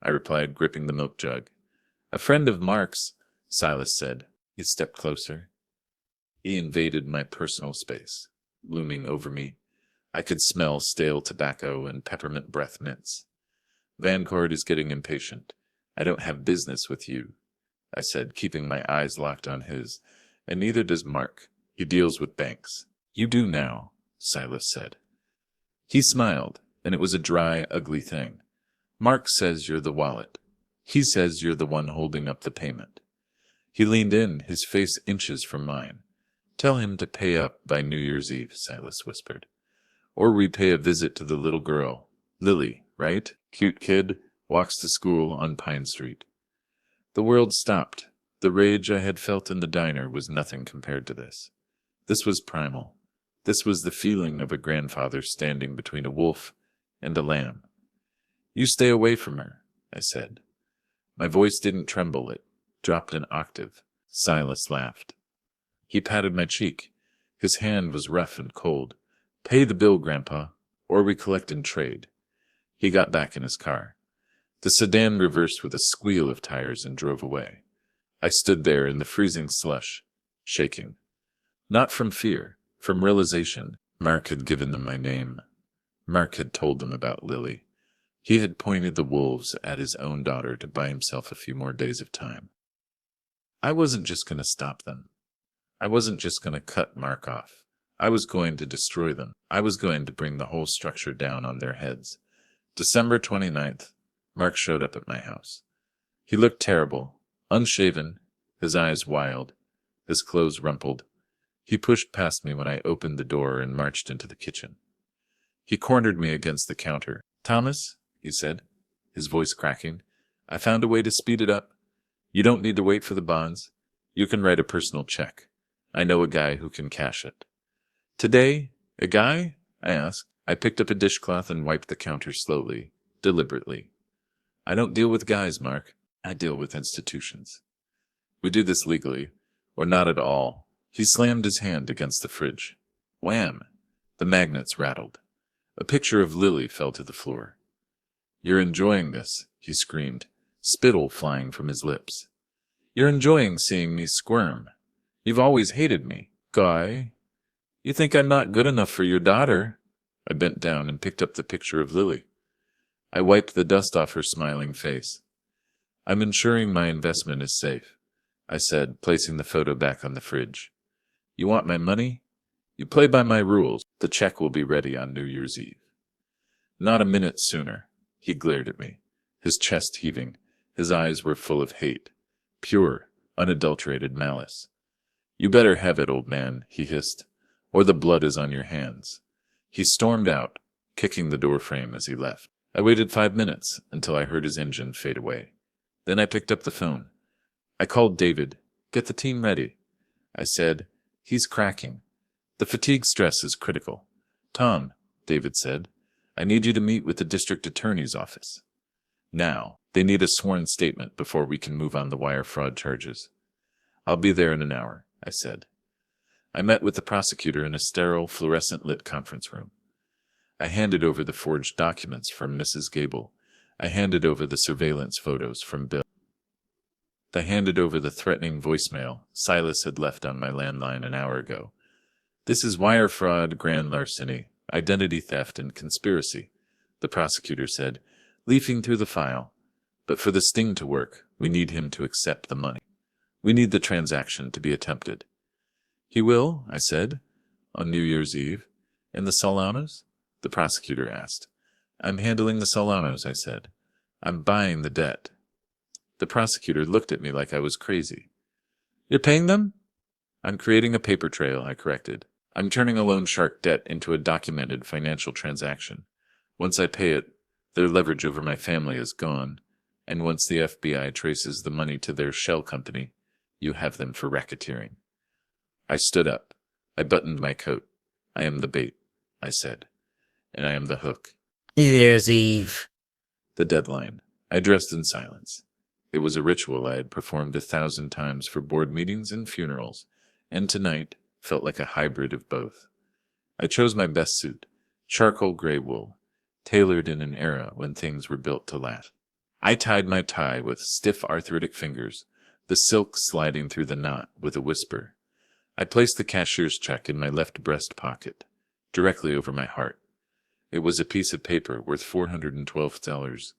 I replied, gripping the milk jug. A friend of Mark's, Silas said. He stepped closer. He invaded my personal space, looming over me. I could smell stale tobacco and peppermint breath mints. Vancord is getting impatient. I don't have business with you, I said, keeping my eyes locked on his. And neither does Mark. He deals with banks. You do now, Silas said. He smiled, and it was a dry, ugly thing. Mark says you're the wallet. He says you're the one holding up the payment. He leaned in, his face inches from mine. Tell him to pay up by New Year's Eve, Silas whispered. Or we pay a visit to the little girl. Lily, right? Cute kid, walks to school on Pine Street. The world stopped. The rage I had felt in the diner was nothing compared to this. This was primal. This was the feeling of a grandfather standing between a wolf and a lamb. You stay away from her, I said. My voice didn't tremble, it dropped an octave. Silas laughed. He patted my cheek. His hand was rough and cold. Pay the bill, Grandpa, or we collect and trade. He got back in his car. The sedan reversed with a squeal of tires and drove away. I stood there in the freezing slush, shaking. Not from fear, from realization. Mark had given them my name. Mark had told them about Lily. He had pointed the wolves at his own daughter to buy himself a few more days of time. I wasn't just going to stop them. I wasn't just going to cut Mark off. I was going to destroy them. I was going to bring the whole structure down on their heads. December 29th, Mark showed up at my house. He looked terrible, unshaven, his eyes wild, his clothes rumpled. He pushed past me when I opened the door and marched into the kitchen. He cornered me against the counter. "Thomas," he said, his voice cracking, "I found a way to speed it up. You don't need to wait for the bonds. You can write a personal check. I know a guy who can cash it." "Today? A guy?" I asked. I picked up a dishcloth and wiped the counter slowly, deliberately. "I don't deal with guys, Mark. I deal with institutions. We do this legally, or not at all." He slammed his hand against the fridge. Wham! The magnets rattled. A picture of Lily fell to the floor. "You're enjoying this," he screamed, spittle flying from his lips. "You're enjoying seeing me squirm. You've always hated me, Guy. You think I'm not good enough for your daughter." I bent down and picked up the picture of Lily. I wiped the dust off her smiling face. "I'm ensuring my investment is safe," I said, placing the photo back on the fridge. "You want my money? You play by my rules. The check will be ready on New Year's Eve." Not a minute sooner. He glared at me, his chest heaving. His eyes were full of hate, pure, unadulterated malice. "You better have it, old man," he hissed, "or the blood is on your hands." He stormed out, kicking the door frame as he left. I waited 5 minutes until I heard his engine fade away. Then I picked up the phone. I called David. "Get the team ready," I said. "He's cracking. The fatigue stress is critical." "Tom," David said, "I need you to meet with the district attorney's office. Now, they need a sworn statement before we can move on the wire fraud charges." "I'll be there in an hour," I said. I met with the prosecutor in a sterile, fluorescent-lit conference room. I handed over the forged documents from Mrs. Gable. I handed over the surveillance photos from Bill. I handed over the threatening voicemail Silas had left on my landline an hour ago. "This is wire fraud, grand larceny, identity theft, and conspiracy," the prosecutor said, leafing through the file. "But for the sting to work, we need him to accept the money. We need the transaction to be attempted." "He will," I said, "on New Year's Eve. And the Solanos?" the prosecutor asked. "I'm handling the Solanos," I said. "I'm buying the debt." The prosecutor looked at me like I was crazy. "You're paying them?" "I'm creating a paper trail," I corrected. "I'm turning a loan shark debt into a documented financial transaction. Once I pay it, their leverage over my family is gone, and once the FBI traces the money to their shell company, you have them for racketeering." I stood up. I buttoned my coat. "I am the bait," I said, "and I am the hook." New Year's Eve. The deadline. I dressed in silence. It was a ritual I had performed 1,000 times for board meetings and funerals, and tonight felt like a hybrid of both. I chose my best suit, charcoal gray wool, tailored in an era when things were built to last. I tied my tie with stiff arthritic fingers, the silk sliding through the knot with a whisper. I placed the cashier's check in my left breast pocket, directly over my heart. It was a piece of paper worth $412.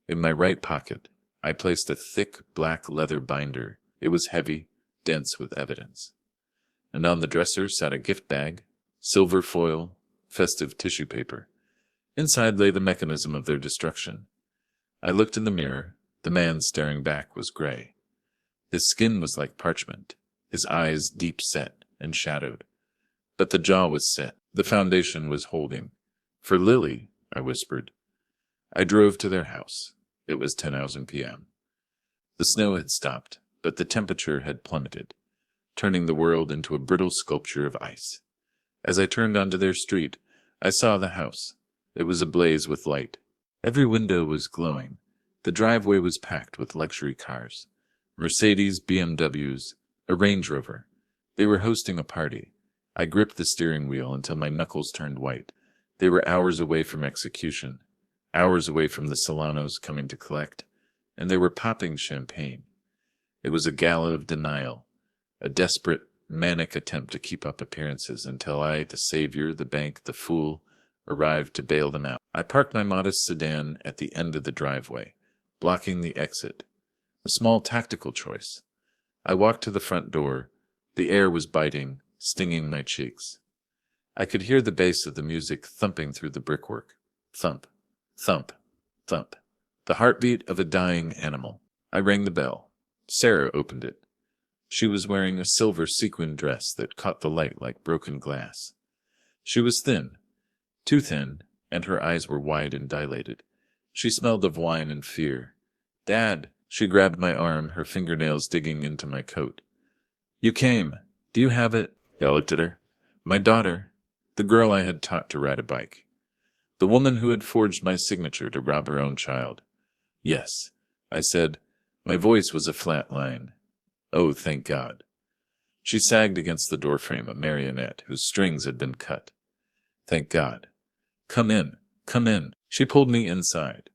In my right pocket, I placed a thick black leather binder. It was heavy, dense with evidence. And on the dresser sat a gift bag, silver foil, festive tissue paper. Inside lay the mechanism of their destruction. I looked in the mirror. The man staring back was gray. His skin was like parchment, his eyes deep set and shadowed. But the jaw was set. The foundation was holding. "For Lily," I whispered. I drove to their house. It was 10:00 p.m. The snow had stopped, but the temperature had plummeted, turning the world into a brittle sculpture of ice. As I turned onto their street, I saw the house. It was ablaze with light. Every window was glowing. The driveway was packed with luxury cars. Mercedes, BMWs, a Range Rover. They were hosting a party. I gripped the steering wheel until my knuckles turned white. They were hours away from execution, hours away from the Solanos coming to collect, and they were popping champagne. It was a gala of denial, a desperate, manic attempt to keep up appearances until I, the savior, the bank, the fool, arrived to bail them out. I parked my modest sedan at the end of the driveway, blocking the exit. A small tactical choice. I walked to the front door. The air was biting, stinging my cheeks. I could hear the bass of the music thumping through the brickwork. Thump, thump, thump. The heartbeat of a dying animal. I rang the bell. Sarah opened it. She was wearing a silver sequin dress that caught the light like broken glass. She was thin, too thin, and her eyes were wide and dilated. She smelled of wine and fear. "Dad!" She grabbed my arm, her fingernails digging into my coat. "You came. Do you have it?" I looked at her. My daughter, the girl I had taught to ride a bike. The woman who had forged my signature to rob her own child. "Yes," I said. My voice was a flat line. "Oh, thank God." She sagged against the doorframe, a marionette whose strings had been cut. "Thank God. Come in, come in." She pulled me inside.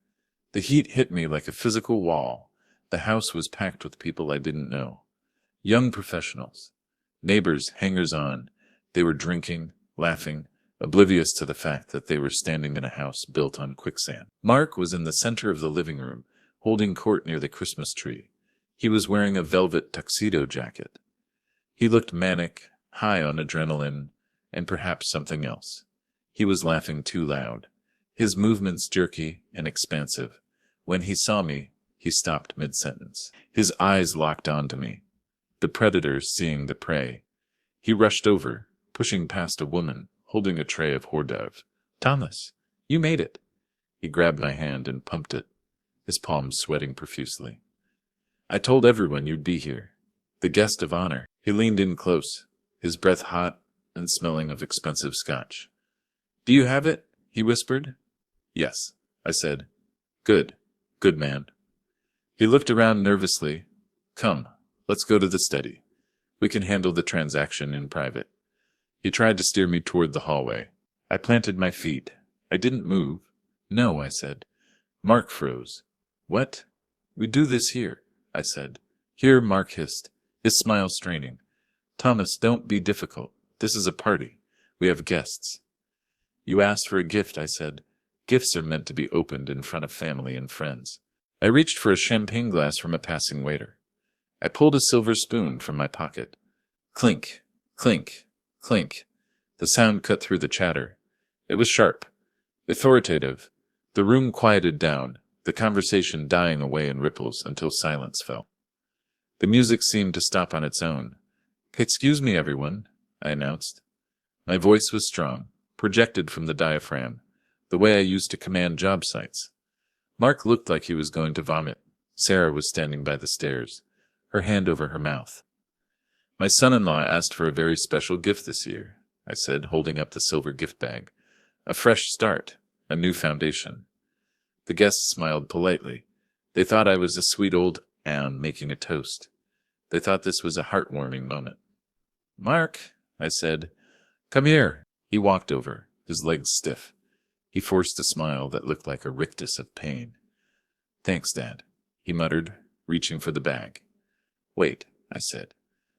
The heat hit me like a physical wall. The house was packed with people I didn't know. Young professionals. Neighbors, hangers-on. They were drinking, laughing, oblivious to the fact that they were standing in a house built on quicksand. Mark was in the center of the living room, holding court near the Christmas tree. He was wearing a velvet tuxedo jacket. He looked manic, high on adrenaline, and perhaps something else. He was laughing too loud, his movements jerky and expansive. When he saw me, he stopped mid-sentence. His eyes locked onto me. The predator seeing the prey. He rushed over, pushing past a woman, holding a tray of hors d'oeuvres. "Thomas, you made it." He grabbed my hand and pumped it, his palms sweating profusely. "I told everyone you'd be here. The guest of honor." He leaned in close, his breath hot and smelling of expensive scotch. "Do you have it?" he whispered. "Yes," I said. "Good. Good man." He looked around nervously. "Come, let's go to the study. We can handle the transaction in private." He tried to steer me toward the hallway. I planted my feet. I didn't move. "No," I said. Mark froze. "What?" "We do this here," I said. "Here," Mark hissed, his smile straining. "Thomas, don't be difficult. This is a party. We have guests." "You asked for a gift," I said. "Gifts are meant to be opened in front of family and friends." I reached for a champagne glass from a passing waiter. I pulled a silver spoon from my pocket. Clink, clink, clink. The sound cut through the chatter. It was sharp, authoritative. The room quieted down, the conversation dying away in ripples until silence fell. The music seemed to stop on its own. "Excuse me, everyone," I announced. My voice was strong, projected from the diaphragm, the way I used to command job sites. Mark looked like he was going to vomit. Sarah was standing by the stairs, her hand over her mouth. "My son-in-law asked for a very special gift this year," I said, holding up the silver gift bag. "A fresh start, a new foundation." The guests smiled politely. They thought I was a sweet old Anne making a toast. They thought this was a heartwarming moment. "Mark," I said, "come here." He walked over, his legs stiff. He forced a smile that looked like a rictus of pain. "Thanks, Dad," he muttered, reaching for the bag. "Wait," I said.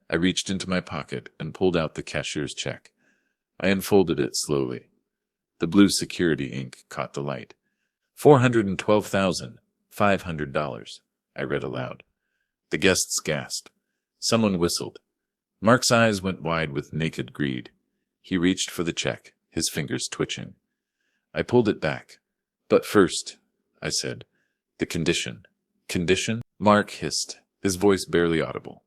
I reached into my pocket and pulled out the cashier's check. I unfolded it slowly. The blue security ink caught the light. $412,500, I read aloud. The guests gasped. Someone whistled. Mark's eyes went wide with naked greed. He reached for the check, his fingers twitching. I pulled it back. "But first," I said, "the condition." "Condition?" Mark hissed, his voice barely audible.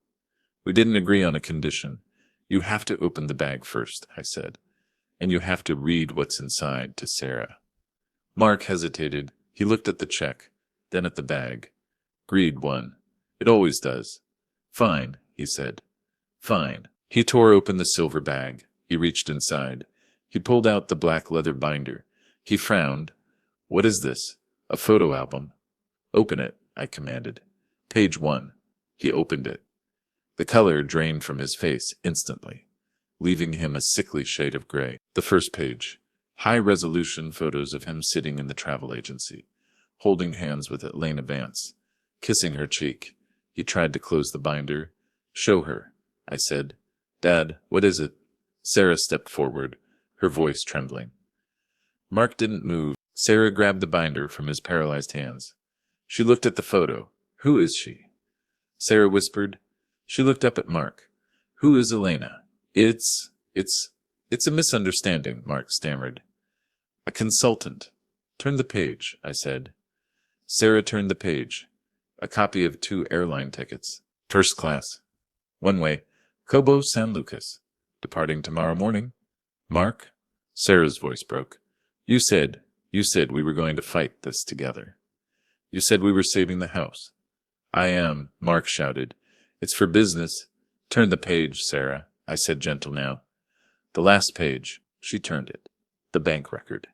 "We didn't agree on a condition. You have to open the bag first," I said. "And you have to read what's inside to Sarah." Mark hesitated. He looked at the check, then at the bag. Greed won. It always does. "Fine," he said. "Fine." He tore open the silver bag. He reached inside. He pulled out the black leather binder. He frowned. "What is this? A photo album?" "Open it," I commanded. "Page 1. He opened it. The color drained from his face instantly, leaving him a sickly shade of gray. The first page. High-resolution photos of him sitting in the travel agency, holding hands with Elena Vance, kissing her cheek. He tried to close the binder. "Show her," I said. "Dad, what is it?" Sarah stepped forward, her voice trembling. Mark didn't move. Sarah grabbed the binder from his paralyzed hands. She looked at the photo. "Who is she?" Sarah whispered. She looked up at Mark. "Who is Elena?" It's a misunderstanding," Mark stammered. "A consultant. Turn the page," I said. Sarah turned the page. A copy of 2 airline tickets. First class. One way. Cabo San Lucas. Departing tomorrow morning. Mark? Sarah's voice broke. You said we were going to fight this together. You said we were saving the house. I am, Mark shouted. It's for business. Turn the page, Sarah, I said, gentle now. The last page. She turned it. The bank record.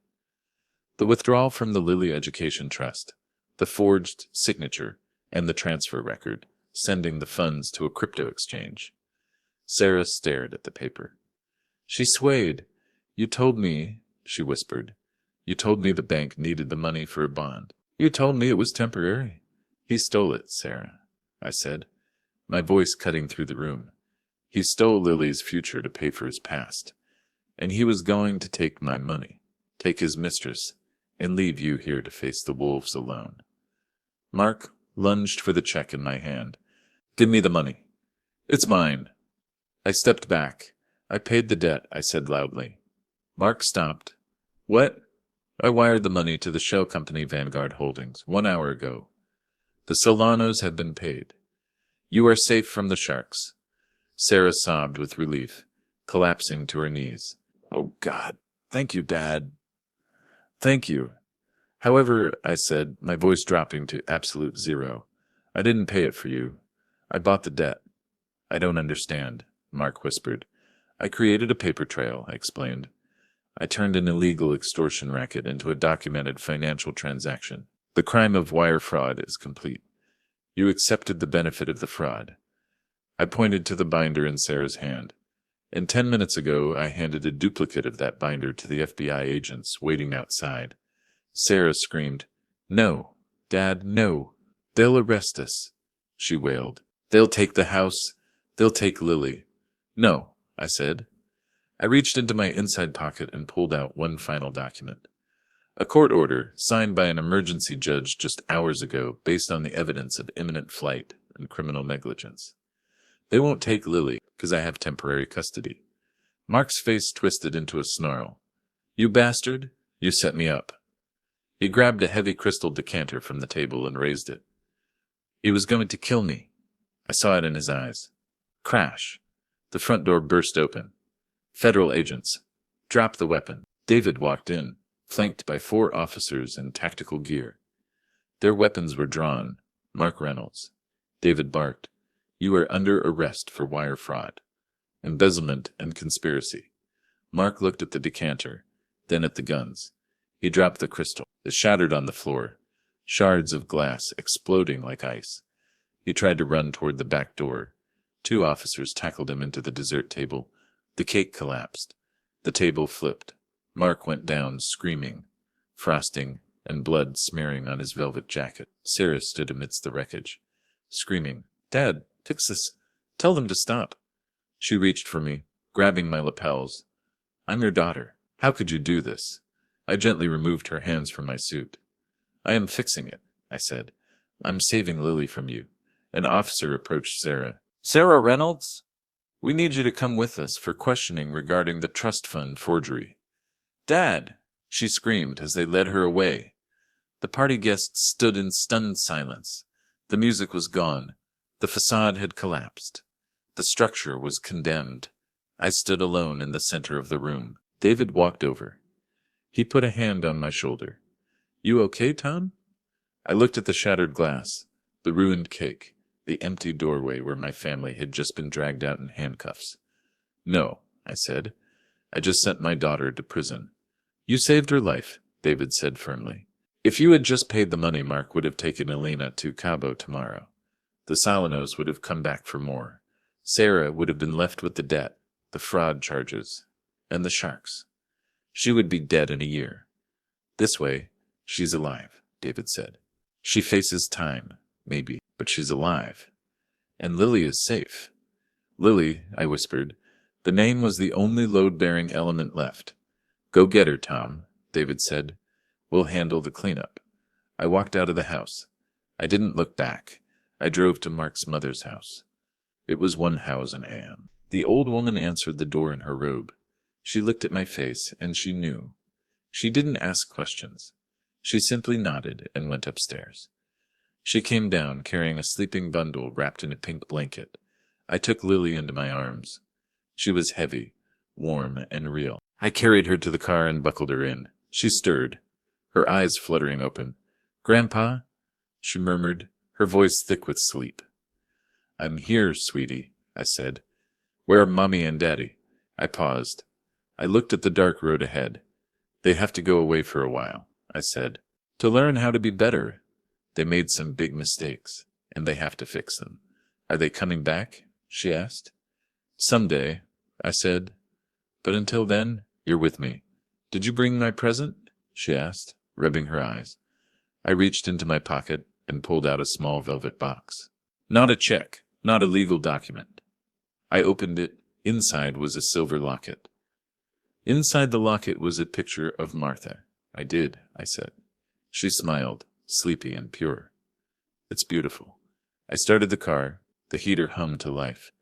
The withdrawal from the Lilly Education Trust. The forged signature and the transfer record, sending the funds to a crypto exchange. Sarah stared at the paper. She swayed. You told me, she whispered. You told me the bank needed the money for a bond. You told me it was temporary. He stole it, Sarah, I said, my voice cutting through the room. He stole Lily's future to pay for his past. And he was going to take my money, take his mistress, and leave you here to face the wolves alone. Mark lunged for the check in my hand. Give me the money. It's mine. I stepped back. I paid the debt, I said loudly. Mark stopped. What? I wired the money to the shell company Vanguard Holdings 1 hour ago. The Solanos have been paid. You are safe from the sharks. Sarah sobbed with relief, collapsing to her knees. Oh, God. Thank you, Dad. Thank you. However, I said, my voice dropping to absolute zero, I didn't pay it for you. I bought the debt. I don't understand, Mark whispered. I created a paper trail, I explained. I turned an illegal extortion racket into a documented financial transaction. The crime of wire fraud is complete. You accepted the benefit of the fraud. I pointed to the binder in Sarah's hand. And 10 minutes ago, I handed a duplicate of that binder to the FBI agents waiting outside. Sarah screamed, No, Dad, no. They'll arrest us, she wailed. They'll take the house. They'll take Lily. No, I said. I reached into my inside pocket and pulled out one final document. A court order signed by an emergency judge just hours ago based on the evidence of imminent flight and criminal negligence. They won't take Lily because I have temporary custody. Mark's face twisted into a snarl. You bastard, you set me up. He grabbed a heavy crystal decanter from the table and raised it. He was going to kill me. I saw it in his eyes. Crash. The front door burst open. Federal agents. Drop the weapon. David walked in, flanked by 4 officers in tactical gear. Their weapons were drawn. Mark Reynolds. David barked. You are under arrest for wire fraud, embezzlement, and conspiracy. Mark looked at the decanter, then at the guns. He dropped the crystal. It shattered on the floor, shards of glass exploding like ice. He tried to run toward the back door. 2 officers tackled him into the dessert table. The cake collapsed. The table flipped. Mark went down, screaming, frosting and blood smearing on his velvet jacket. Sarah stood amidst the wreckage, screaming, Dad, fix this. Tell them to stop. She reached for me, grabbing my lapels. I'm your daughter. How could you do this? I gently removed her hands from my suit. I am fixing it, I said. I'm saving Lily from you. An officer approached Sarah. Sarah Reynolds? We need you to come with us for questioning regarding the trust fund forgery. Dad! She screamed as they led her away. The party guests stood in stunned silence. The music was gone. The facade had collapsed. The structure was condemned. I stood alone in the center of the room. David walked over. He put a hand on my shoulder. You okay, Tom? I looked at the shattered glass, the ruined cake, the empty doorway where my family had just been dragged out in handcuffs. No, I said. I just sent my daughter to prison. You saved her life, David said firmly. If you had just paid the money, Mark would have taken Elena to Cabo tomorrow. The Solanos would have come back for more. Sarah would have been left with the debt, the fraud charges, and the sharks. She would be dead in a year. This way, she's alive, David said. She faces time, maybe, but she's alive. And Lily is safe. Lily, I whispered. The name was the only load-bearing element left. Go get her, Tom, David said. We'll handle the cleanup. I walked out of the house. I didn't look back. I drove to Mark's mother's house. It was 1,000 a.m. The old woman answered the door in her robe. She looked at my face, and she knew. She didn't ask questions. She simply nodded and went upstairs. She came down carrying a sleeping bundle wrapped in a pink blanket. I took Lily into my arms. She was heavy, warm, and real. I carried her to the car and buckled her in. She stirred, her eyes fluttering open. "Grandpa?" she murmured, her voice thick with sleep. "I'm here, sweetie," I said. "Where are Mommy and Daddy?" I paused. I looked at the dark road ahead. "They have to go away for a while," I said, "to learn how to be better. They made some big mistakes, and they have to fix them." "Are they coming back?" she asked. "Someday," I said. "But until then, you're with me." "Did you bring my present?" she asked, rubbing her eyes. I reached into my pocket and pulled out a small velvet box. Not a check, not a legal document. I opened it. Inside was a silver locket. Inside the locket was a picture of Martha. "I did," I said. She smiled, sleepy and pure. "It's beautiful." I started the car. The heater hummed to life.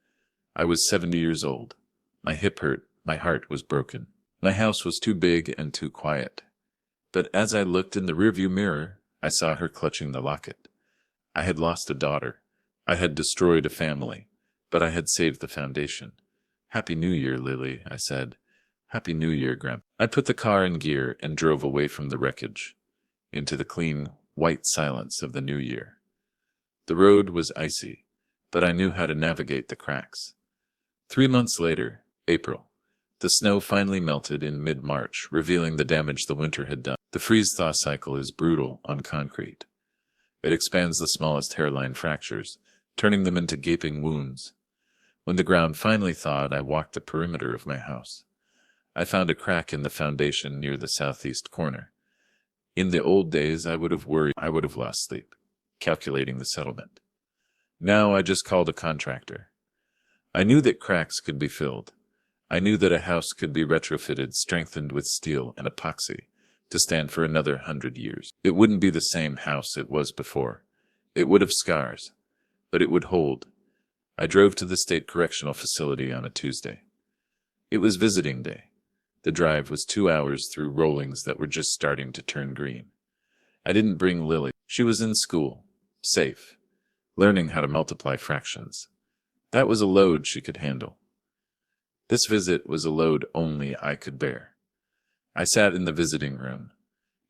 I was 70 years old. My hip hurt. My heart was broken. My house was too big and too quiet. But as I looked in the rearview mirror, I saw her clutching the locket. I had lost a daughter. I had destroyed a family. But I had saved the foundation. "Happy New Year, Lily," I said. "Happy New Year, Grandpa." I put the car in gear and drove away from the wreckage, into the clean, white silence of the new year. The road was icy, but I knew how to navigate the cracks. 3 months later, April, the snow finally melted in mid-March, revealing the damage the winter had done. The freeze-thaw cycle is brutal on concrete. It expands the smallest hairline fractures, turning them into gaping wounds. When the ground finally thawed, I walked the perimeter of my house. I found a crack in the foundation near the southeast corner. In the old days, I would have worried. I would have lost sleep, calculating the settlement. Now I just called a contractor. I knew that cracks could be filled. I knew that a house could be retrofitted, strengthened with steel and epoxy, to stand for another 100 years. It wouldn't be the same house it was before. It would have scars, but it would hold. I drove to the state correctional facility on a Tuesday. It was visiting day. The drive was 2 hours through rollings that were just starting to turn green. I didn't bring Lily. She was in school, safe, learning how to multiply fractions. That was a load she could handle. This visit was a load only I could bear. I sat in the visiting room.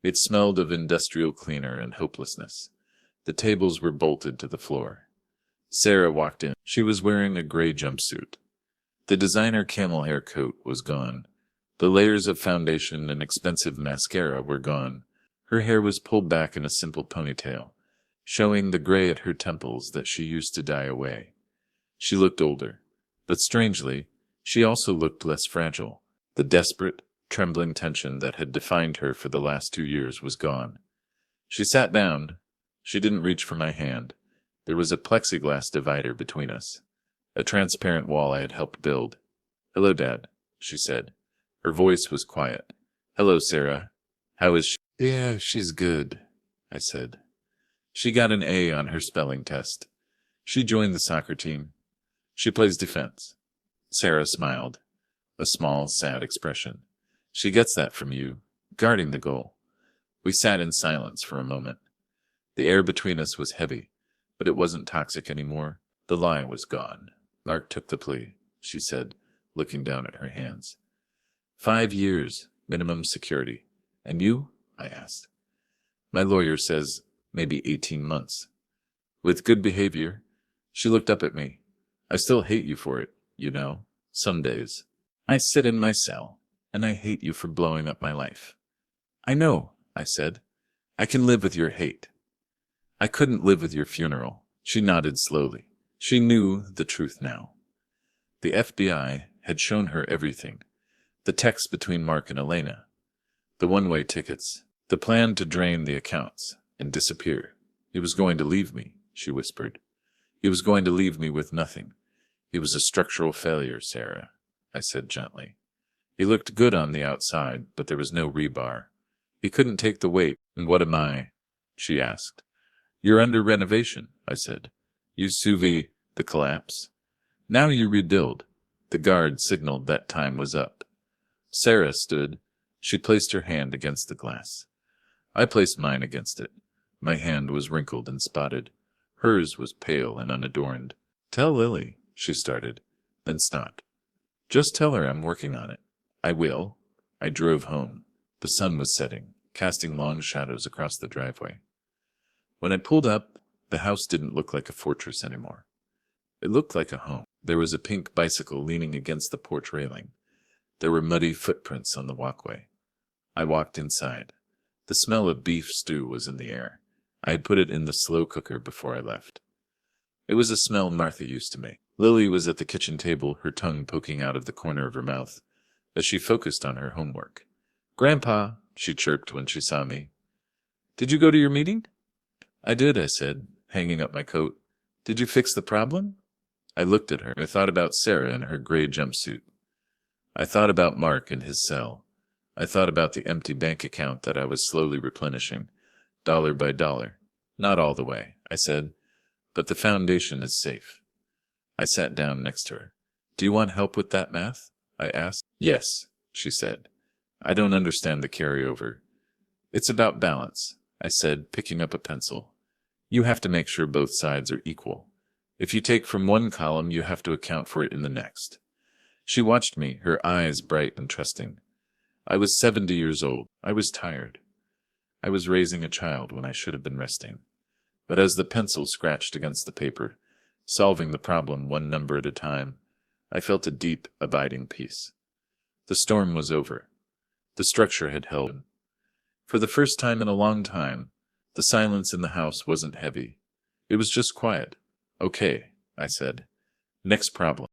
It smelled of industrial cleaner and hopelessness. The tables were bolted to the floor. Sarah walked in. She was wearing a gray jumpsuit. The designer camel hair coat was gone. The layers of foundation and expensive mascara were gone. Her hair was pulled back in a simple ponytail, showing the gray at her temples that she used to dye away. She looked older, but strangely, she also looked less fragile. The desperate, trembling tension that had defined her for the last 2 years was gone. She sat down. She didn't reach for my hand. There was a plexiglass divider between us, a transparent wall I had helped build. "Hello, Dad," she said. Her voice was quiet. "Hello, Sarah. How is she?" "Yeah, she's good," I said. She got an A on her spelling test. She joined the soccer team. She plays defense. Sarah smiled, a small, sad expression. "She gets that from you, guarding the goal." We sat in silence for a moment. The air between us was heavy, but it wasn't toxic anymore. The lie was gone. "Mark took the plea," she said, looking down at her hands. 5 years, minimum security. "And you?" I asked. "My lawyer says maybe 18 months. With good behavior." She looked up at me. "I still hate you for it, you know, some days. I sit in my cell, and I hate you for blowing up my life." "I know," I said. "I can live with your hate." "I couldn't live with your funeral." She nodded slowly. She knew the truth now. The FBI had shown her everything. The text between Mark and Elena. The one-way tickets. The plan to drain the accounts and disappear. "He was going to leave me," she whispered. "He was going to leave me with nothing. He was a structural failure, Sarah," I said gently. "He looked good on the outside, but there was no rebar. He couldn't take the weight." "And what am I?" she asked. "You're under renovation," I said. "You sous vide the collapse. Now you rebuild." The guard signaled that time was up. Sarah stood. She placed her hand against the glass. I placed mine against it. My hand was wrinkled and spotted. Hers was pale and unadorned. "Tell Lily," she started, then stopped. "Just tell her I'm working on it." "I will." I drove home. The sun was setting, casting long shadows across the driveway. When I pulled up, the house didn't look like a fortress anymore. It looked like a home. There was a pink bicycle leaning against the porch railing. There were muddy footprints on the walkway. I walked inside. The smell of beef stew was in the air. I had put it in the slow cooker before I left. It was a smell Martha used to make. Lily was at the kitchen table, her tongue poking out of the corner of her mouth, as she focused on her homework. "Grandpa," she chirped when she saw me. "Did you go to your meeting?" "I did," I said, hanging up my coat. "Did you fix the problem?" I looked at her. I thought about Sarah in her gray jumpsuit. I thought about Mark in his cell. I thought about the empty bank account that I was slowly replenishing, dollar by dollar. "Not all the way," I said, "but the foundation is safe." I sat down next to her. "Do you want help with that math?" I asked. "Yes," she said. "I don't understand the carryover." "It's about balance," I said, picking up a pencil. "You have to make sure both sides are equal. If you take from one column, you have to account for it in the next." She watched me, her eyes bright and trusting. I was 70 years old. I was tired. I was raising a child when I should have been resting. But as the pencil scratched against the paper, solving the problem one number at a time, I felt a deep, abiding peace. The storm was over. The structure had held. For the first time in a long time, the silence in the house wasn't heavy. It was just quiet. "Okay," I said. "Next problem."